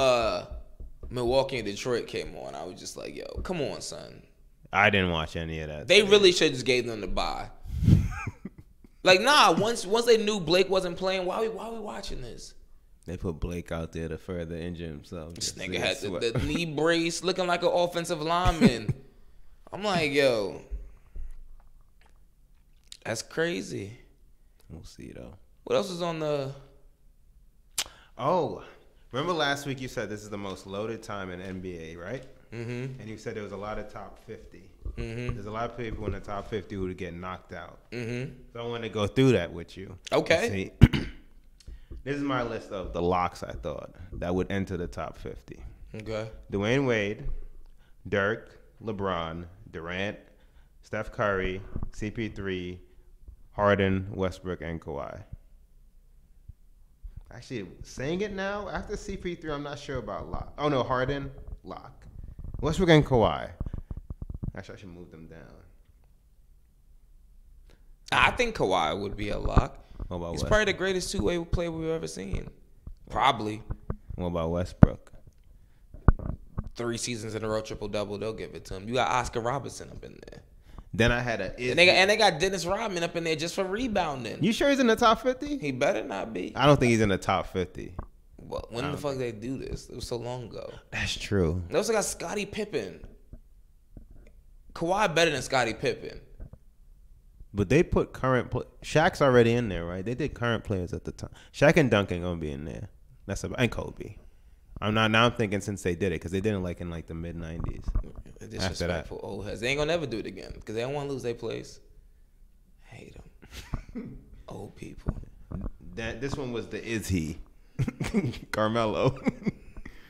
Milwaukee and Detroit came on, I was just like, yo, come on, son. I didn't watch any of that. They really should just gave them the bye. Once they knew Blake wasn't playing, why we watching this? They put Blake out there to further injure himself. This nigga had the knee brace looking like an offensive lineman. I'm like, yo, that's crazy. We'll see, though. What else is on the... Oh, remember last week you said this is the most loaded time in NBA, right? Mm-hmm. And you said there was a lot of top 50. Mm-hmm. There's a lot of people in the top 50 who would get knocked out. Mm-hmm. So I want to go through that with you. Okay. This is my list of the locks I thought that would enter the top 50. Okay. Dwayne Wade, Dirk, LeBron, Durant, Steph Curry, CP3, Harden, Westbrook, and Kawhi. Actually, saying it now, after CP3, I'm not sure about lock. Oh, no, Harden, lock. Westbrook and Kawhi. Actually, I should move them down. I think Kawhi would be a lock. What about He's Westbrook? probably the greatest two-way player we've ever seen. Probably. What about Westbrook? 3 seasons in a row, triple-double, they'll give it to him. You got Oscar Robertson up in there. Then I had And they got Dennis Rodman up in there just for rebounding. You sure he's in the top 50? He better not be. I don't think he's in the top 50. Well, when the fuck they do this? It was so long ago. That's true. They also got Scottie Pippen. Kawhi better than Scottie Pippen. But they put current Shaq's already in there, right? They did current players at the time. Shaq and Duncan gonna be in there. And Kobe. I'm thinking since they did it because they did it like in like the mid '90s. Disrespectful old heads. They ain't gonna never do it again because they don't want to lose their place. I hate them. Old people. This one was the is he Carmelo.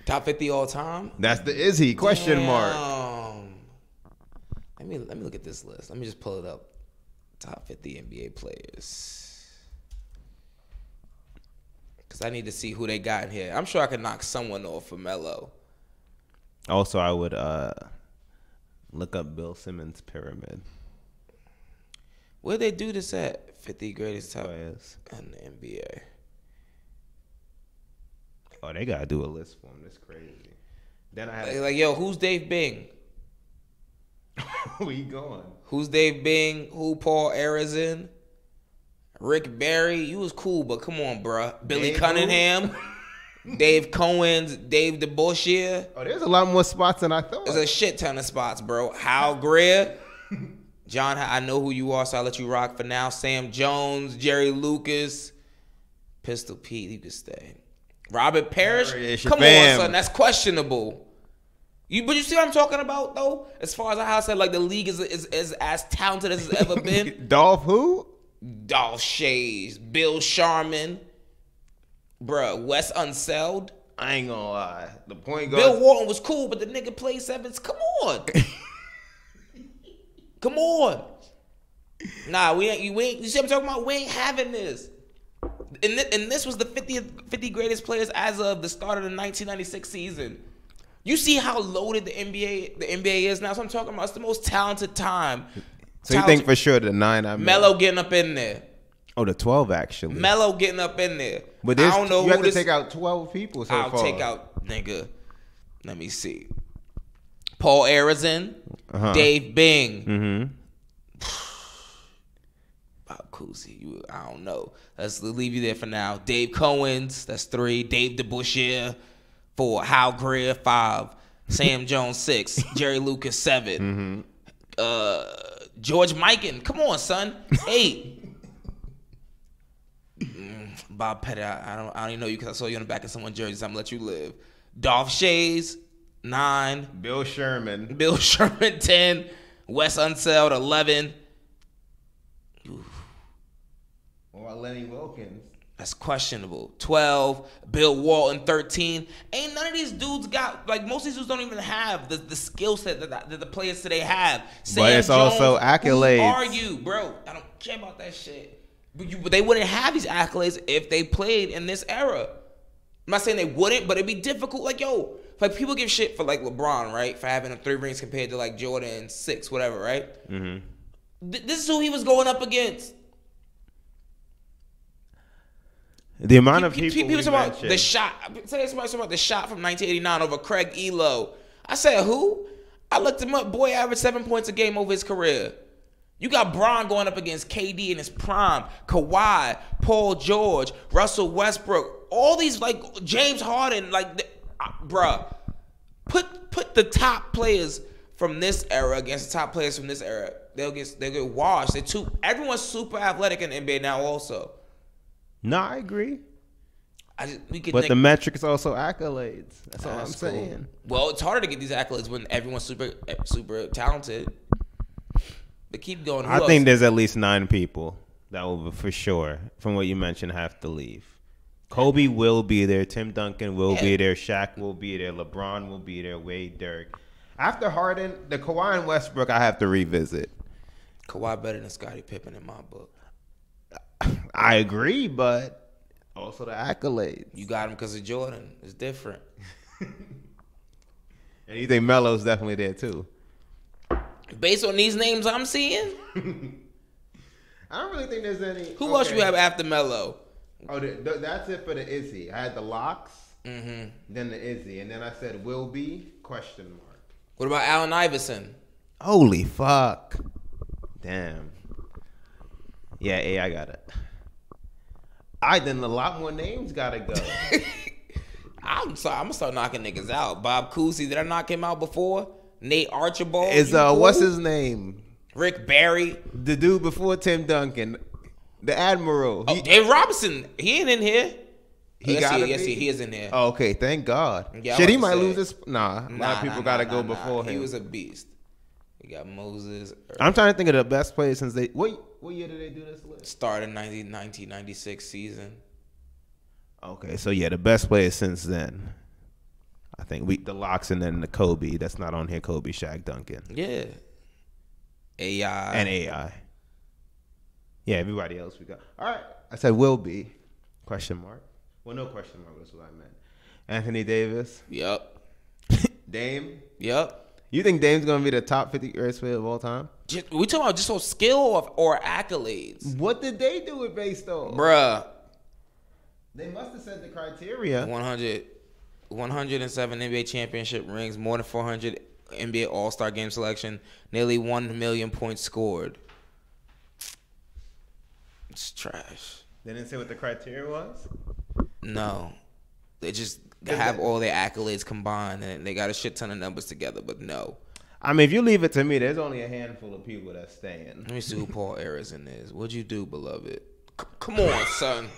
Top 50 all time. That's the is he question mark. Let me look at this list. Let me just pull it up. Top 50 NBA players. Because I need to see who they got in here. I'm sure I can knock someone off for Melo. Also, I would look up Bill Simmons' pyramid. Where'd they do this at? 50 greatest top players in the NBA. Oh, they got to do a list for him. That's crazy. Then I had like, yo, who's Dave Bing? Where you going? Who's Dave Bing? Who Paul Arizin? Rick Barry? You was cool, but come on, bruh. Billy Cunningham? Dave Cohen's, Dave DeBusschere. Oh, there's a lot more spots than I thought. There's a shit ton of spots, bro. Hal Greer. John, I know who you are, so I'll let you rock for now. Sam Jones, Jerry Lucas. Pistol Pete, you can stay. Robert Parrish? Come on, son. That's questionable. But you see what I'm talking about, though? As far as how I said, like, the league is as talented as it's ever been. Dolph who? Dolph Shays, Bill Sharman, bruh, Wes Unseld. I ain't gonna lie. The point goes. Bill Walton was cool, but the nigga played sevens. Come on. Come on. Nah, we ain't. You see what I'm talking about? We ain't having this. And this was the 50 greatest players as of the start of the 1996 season. You see how loaded the NBA is now. So I'm talking about. It's the most talented time. So you think for sure the 9? Melo getting up in there. Oh, the 12 actually. Melo getting up in there. But I don't know. You have to take out 12 people. So I'll take out nigga. Let me see. Paul Arizin, Dave Bing, Bob Cousy. I don't know. Let's leave you there for now. Dave Cohen's. That's 3. Dave DeBusschere. 4. Hal Greer. 5. Sam Jones. 6. Jerry Lucas. 7. George Mikan. Come on, son. 8. Bob Pettit. I don't even know you because I saw you on the back of someone's jersey. So I'm gonna let you live. Dolph Shays. 9. Bill Sherman. 10. Wes Unseld. 11. Or Lenny Wilkins. That's questionable. 12. Bill Walton. 13. Ain't none of these dudes got, like, most of these dudes don't even have the skill set that the players today have. Sam but it's Jones, also accolades. Who are you, bro? I don't care about that shit. But they wouldn't have these accolades if they played in this era. I'm not saying they wouldn't, but it'd be difficult. Like, yo, like, people give shit for, like, LeBron, right? For having 3 rings compared to, like, Jordan 6, whatever, right? This is who he was going up against. The amount of people talking about the shot. Somebody talking about the shot from 1989 over Craig Elo. I said, who? I looked him up. Boy averaged 7 points a game over his career. You got Bron going up against KD in his prime, Kawhi, Paul George, Russell Westbrook, all these, like, James Harden, like, bruh. Put the top players from this era against the top players from this era. They'll get washed. Everyone's super athletic in the NBA now also. No, I agree. But the metrics also accolades. That's all I'm saying. Well, it's harder to get these accolades when everyone's super talented. But keep going. I think there's at least 9 people that will, for sure, from what you mentioned, have to leave. Kobe will be there. Tim Duncan will be there. Shaq will be there. LeBron will be there. Wade, Dirk. After Harden, the Kawhi and Westbrook, I have to revisit. Kawhi better than Scottie Pippen in my book. I agree, but also the accolades. You got him because of Jordan. It's different. And you think Melo's definitely there too? Based on these names I'm seeing? I don't really think there's any. Who else you have after Melo? Oh, that's it for the Izzy. I had the Locks, then the Izzy, and then I said will be ? What about Allen Iverson? Holy fuck. Damn. Yeah, I got it. Then a lot more names gotta go. I'm sorry, I'm gonna start knocking niggas out. Bob Cousy, did I knock him out before? Nate Archibald. Is what's his name? Rick Barry. The dude before Tim Duncan. The Admiral. Dave Robinson. He ain't in here. He is in here. Oh, okay, thank God. Yeah, Shit, he might lose his. A lot of people got to go before him. He was a beast. We got Moses. I'm trying to think of the best players since they. What year did they do this list? Started 1996 season. Okay, so yeah, the best players since then. I think the locks and then the Kobe. That's not on here. Kobe, Shaq, Duncan. Yeah. AI. And AI. Yeah, everybody else we got. All right. I said will be. Question mark. Well, no question mark. That's what I meant. Anthony Davis. Yep. Dame. Yep. You think Dame's going to be the top 50 greatest player of all time? We talking about just on skill or accolades? What did they do it based on? Bruh. They must have set the criteria. 107 NBA championship rings, more than 400 NBA All-Star game selection, nearly 1 million points scored. It's trash. They didn't say what the criteria was? No. They just have all their accolades combined, and they got a shit ton of numbers together, but no. I mean, if you leave it to me, there's only a handful of people that's staying. Let me see who Paul Arizin is. What'd you do, beloved? Come on, son.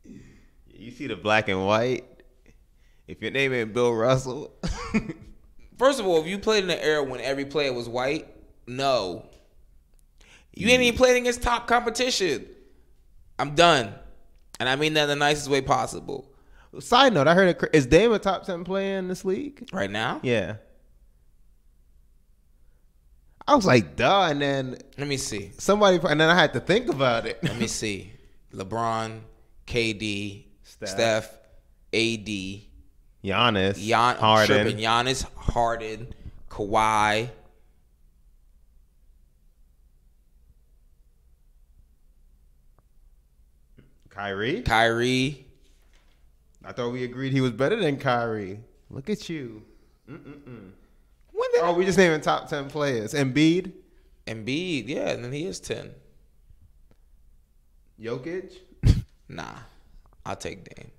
You see the black and white? If your name ain't Bill Russell. First of all, if you played in an era when every player was white, no. You ain't even played against top competition. I'm done. And I mean that in the nicest way possible. Side note, I heard is Dame a top 10 player in this league? Right now? Yeah. I was like, duh, and then let me see. And then I had to think about it. Let me see. LeBron, KD, Steph, AD, Giannis, Harden. Giannis, Harden, Kawhi. Kyrie. I thought we agreed he was better than Kyrie. Look at you. We just naming top 10 players. Embiid, yeah, and then he is 10. Jokic? Nah, I'll take Dame.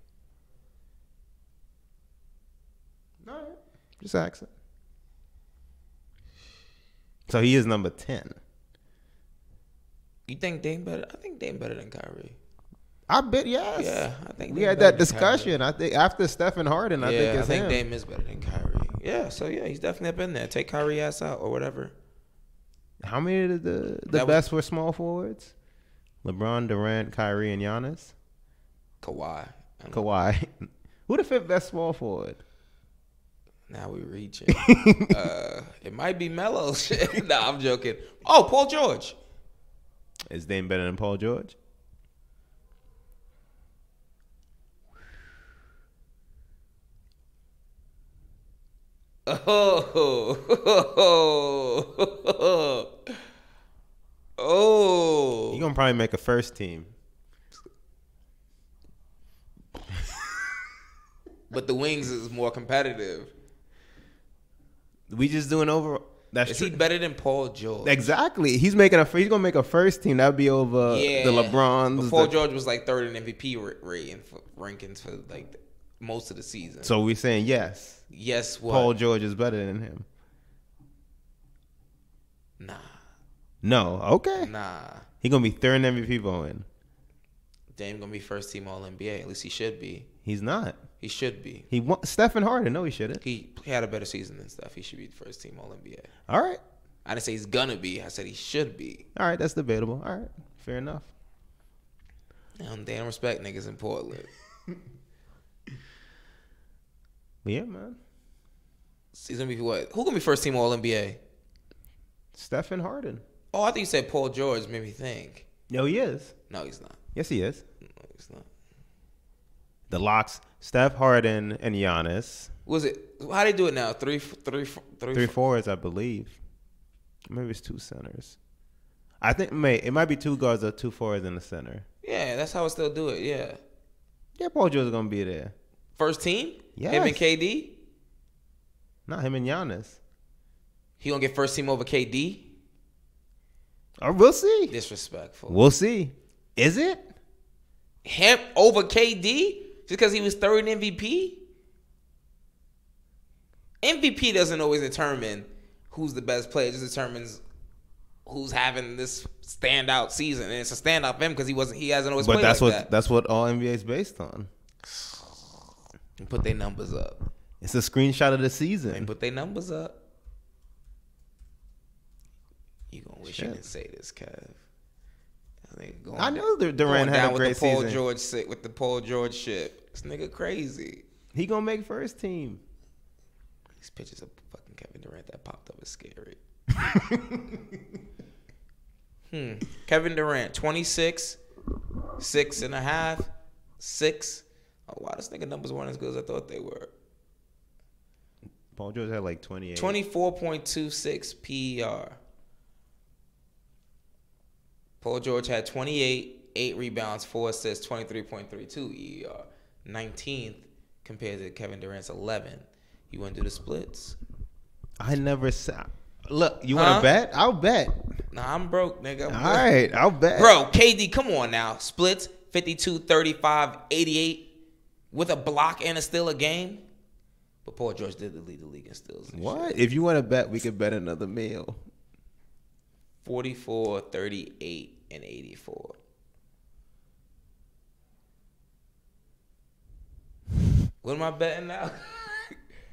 All right, just accent. So he is number 10. You think Dame better? I think Dame better than Kyrie. I bet yes. Yeah, I think we had that discussion. I think after Steph and Harden, I think it's him. Dame is better than Kyrie. Yeah, so yeah, he's definitely up in there. Take Kyrie ass out or whatever. How many of the best were small forwards? LeBron, Durant, Kyrie, and Giannis. Kawhi. Who the fifth best small forward? Now we reaching. It might be Melo. Shit. Nah, I'm joking. Oh, Paul George. Is Dame better than Paul George? Oh. You're gonna probably make a first team. But the wings is more competitive. We just doing over. Is he better than Paul George? Exactly. He's gonna make a first team. That'd be over the LeBrons. But Paul George was like third in MVP rankings for like most of the season. So we're saying yes. Yes, what? Paul George is better than him. Nah. No. Okay. Nah. He gonna be third in MVP voting. Dame gonna be first team All NBA. At least he should be. He's not. He should be. He won Steph and Harden. No, he shouldn't. He had a better season than Steph. He should be the first team All NBA. All right. I didn't say he's gonna be. I said he should be. All right, that's debatable. All right, fair enough. Damn respect niggas in Portland. Yeah, man. He's gonna be what? Who gonna be first team All NBA? Steph and Harden. Oh, I think you said Paul George. Made me think. No, he is. No, he's not. Yes, he is. No, he's not. The locks: Steph, Harden, and Giannis. Was it? How they do it now? Three forwards, I believe. Maybe it's two centers. I think it might be two guards or two forwards in the center. Yeah, that's how I still do it. Yeah. Yeah, Paul George is gonna be there. First team? Yes. Him and KD? Not him and Giannis. He gonna get first team over KD? Or we'll see. Disrespectful. We'll see. Is it? Him over KD? Just because he was third in MVP? MVP doesn't always determine who's the best player. It just determines who's having this standout season, and it's a standout for him because he hasn't always played like that. That's what all NBA is based on. And put their numbers up. It's a screenshot of the season. And put their numbers up. You gonna wish you didn't say this, Kev. I know Durant had a great season. With the Paul George shit. This nigga crazy. He gonna make first team. These pictures of fucking Kevin Durant that popped up is scary. Kevin Durant, 26, 6.5, 6. Oh, wow, this nigga numbers weren't as good as I thought they were. Paul George had like 28. 24.26 PER. Paul George had 28, 8 rebounds, 4 assists, 23.32 ER. 19th compared to Kevin Durant's 11. You want to do the splits? I never said. Look, you want to bet? I'll bet. Nah, I'm broke, nigga. All right, I'll bet. Bro, KD, come on now. Splits, 52, 35, 88 with a block and a steal a game. But Paul George did lead the league in steals. What? Shit. If you want to bet, we could bet another meal. 44, 38, and 84. What am I betting now?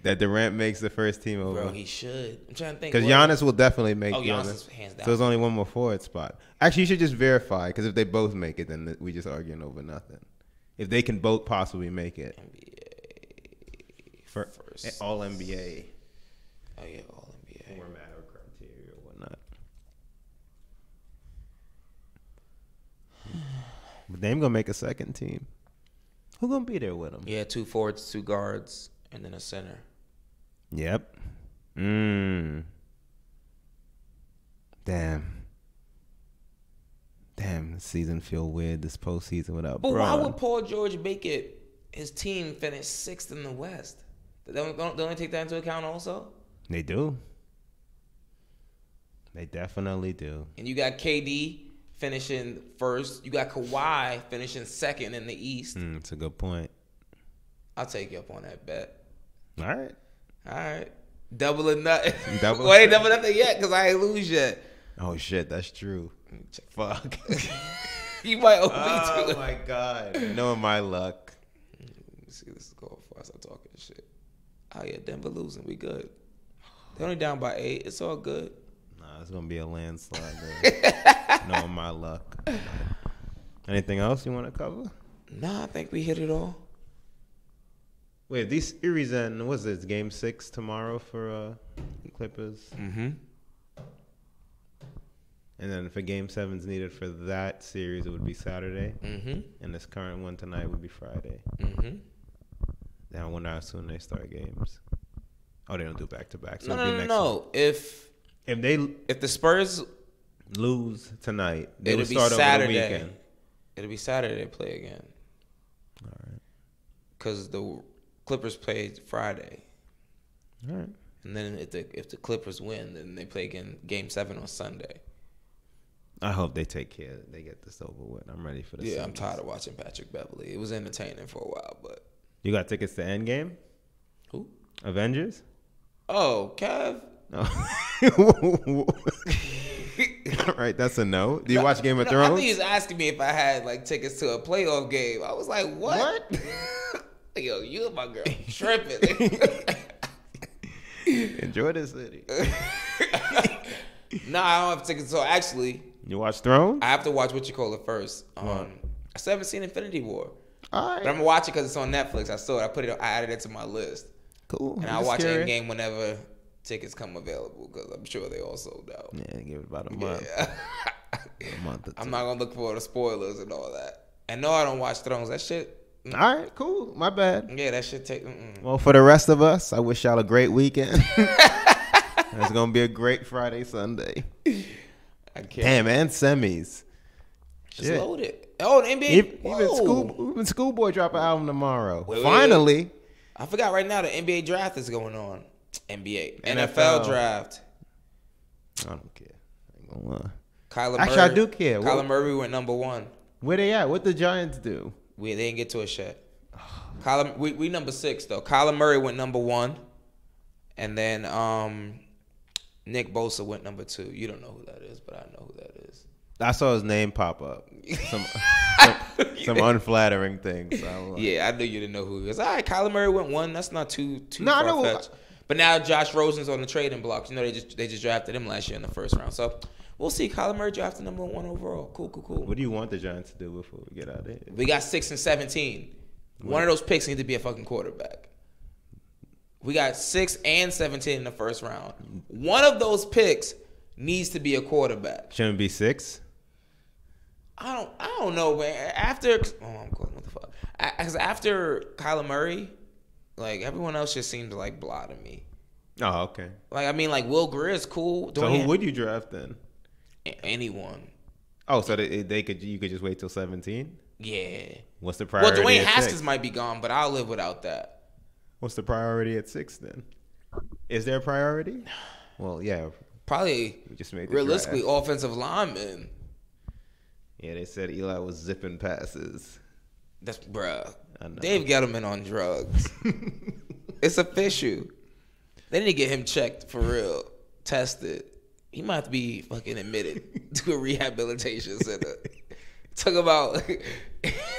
That Durant makes the first team over. Bro, he should. I'm trying to think. Because Giannis will definitely make the other. Giannis, hands down. So there's only one more forward spot. Actually, you should just verify, because if they both make it, then we just arguing over nothing. If they can both possibly make it. NBA first. All NBA. Oh, yeah, all NBA. Format or criteria or whatnot. But they ain't going to make a second team. Who going to be there with them? Yeah, 2 forwards, 2 guards, and then a center. Yep. Damn. Damn, the season feel weird this postseason without But Bron. why would Paul George make it his team finish 6th in the West? Don't they take that into account also? They do. They definitely do. And you got KD finishing first. You got Kawhi finishing second in the East. That's a good point. I'll take you up on that bet. All right. Double or nothing. Well, ain't double nothing yet because I ain't lose yet. Oh, shit. That's true. Fuck. You might owe me Oh, too. my God. Knowing my luck. Let's see, this is going before I start talking shit. Oh, yeah, Denver losing. We good. They're only down by 8. It's all good. Nah, it's going to be a landslide knowing my luck. Anything else you want to cover? Nah, I think we hit it all. Wait, these series end, what's this, Game 6 tomorrow for Clippers? Mm-hmm. And then for Game 7's needed for that series, it would be Saturday. Mm-hmm. And this current one tonight would be Friday. Mm-hmm. Then I wonder how soon they start games. Oh, they don't do back-to-back. So No. If the Spurs lose tonight, they it'll will start be Saturday. over the weekend. It'll be Saturday they play again. All right. Because the Clippers play Friday. All right. And then if the Clippers win, then they play again Game 7 on Sunday. I hope they take care. They get this over with. I'm ready for this. Yeah, I'm tired of watching Patrick Beverly. It was entertaining for a while, but you got tickets to Endgame? Who? Avengers? Oh, Kev. No. All right, that's a no. Do you watch Game of Thrones? I think he was asking me if I had like tickets to a playoff game. I was like, what? Yo, you and my girl tripping. Enjoy the city. Nah, I don't have tickets. So actually, you watch Thrones? I have to watch what you call it first. I still haven't seen Infinity War. All right. But I'm gonna watch it because it's on Netflix. I saw it. I added it to my list. Cool. And I'll watch Endgame whenever tickets come available because I'm sure they all sold out. Yeah, give it about a month. Yeah. A month or two. I'm not gonna look for the spoilers and all that. And no, I don't watch Thrones. That shit. All right, cool. My bad. Yeah, that shit take. Well, for the rest of us, I wish y'all a great weekend. It's gonna be a great Friday, Sunday. I can't. Damn, and semis. Just load it. Oh, the NBA. Even Schoolboy drop an album tomorrow. Wait. Finally. I forgot right now the NBA draft is going on. NBA. NFL. NFL draft. I don't care. I ain't gonna lie. Kyler Actually, Murray, I do care. Kyler Murray went number 1. Where they at? What the Giants do? They didn't get to a shit. We number 6 though. Kyler Murray went number 1, And then Nick Bosa went number 2. You don't know who that is, but I know who that is. I saw his name pop up. Some unflattering things. So yeah, I knew you didn't know who he was. All right, Kyler Murray went 1. That's not too No, I know. far-fetched. But now Josh Rosen's on the trading blocks. You know, they just drafted him last year in the first round. So we'll see. Kyler Murray drafted number 1 overall. Cool. What do you want the Giants to do before we get out of here? We got 6 and 17. One of those picks need to be a fucking quarterback. We got 6 and 17 in the first round. One of those picks needs to be a quarterback. Shouldn't it be 6? I don't know, man. What the fuck? Because after Kyler Murray, like everyone else just seems like blah to me. Oh, okay. Like I mean, like Will Greer is cool. So who would you draft then? Anyone. Oh, so you could just wait till 17? Yeah. What's the priority? Well, Dwayne at Haskins 6? might be gone, but I'll live without that. What's the priority at 6 then? Is there a priority? Well, yeah. Probably. We just made the realistically draft. offensive lineman. Yeah, they said Eli was zipping passes. That's bruh. I know. Dave Gettleman on drugs. It's official. They need to get him checked for real, tested. He might have to be fucking admitted to a rehabilitation center. Talk about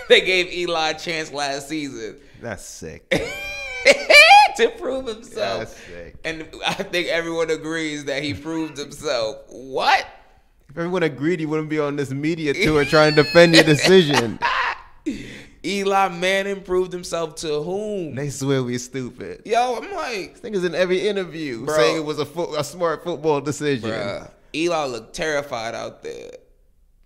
they gave Eli a chance last season. That's sick. To prove himself. That's sick. And I think everyone agrees that he proved himself. What? If everyone agreed, you wouldn't be on this media tour trying to defend your decision. Eli Manning proved himself to whom? They swear we stupid. Yo, I'm like, This nigga's in every interview Bro. saying it was a smart football decision. bruh, Eli looked terrified out there.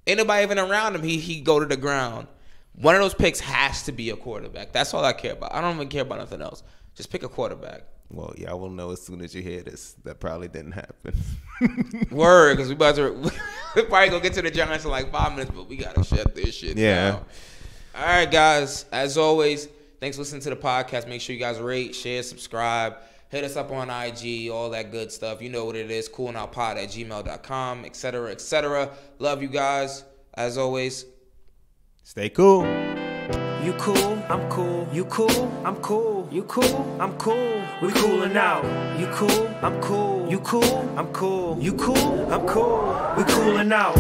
Ain't nobody even around him. He go to the ground. One of those picks has to be a quarterback. That's all I care about. I don't even care about nothing else. Just pick a quarterback. Well, yeah, I will know as soon as you hear this. That probably didn't happen. Word, because we're probably gonna get to the Giants in like 5 minutes, but we gotta shut this shit down. All right, guys. As always, thanks for listening to the podcast. Make sure you guys rate, share, subscribe. Hit us up on IG, all that good stuff. You know what it is. coolnoutpod@gmail.com, etc., etc. Love you guys. As always, Stay cool. You cool, I'm cool. You cool, I'm cool. You cool, I'm cool. We coolin' out. You cool, I'm cool. You cool, I'm cool. You cool, I'm cool. We coolin' out.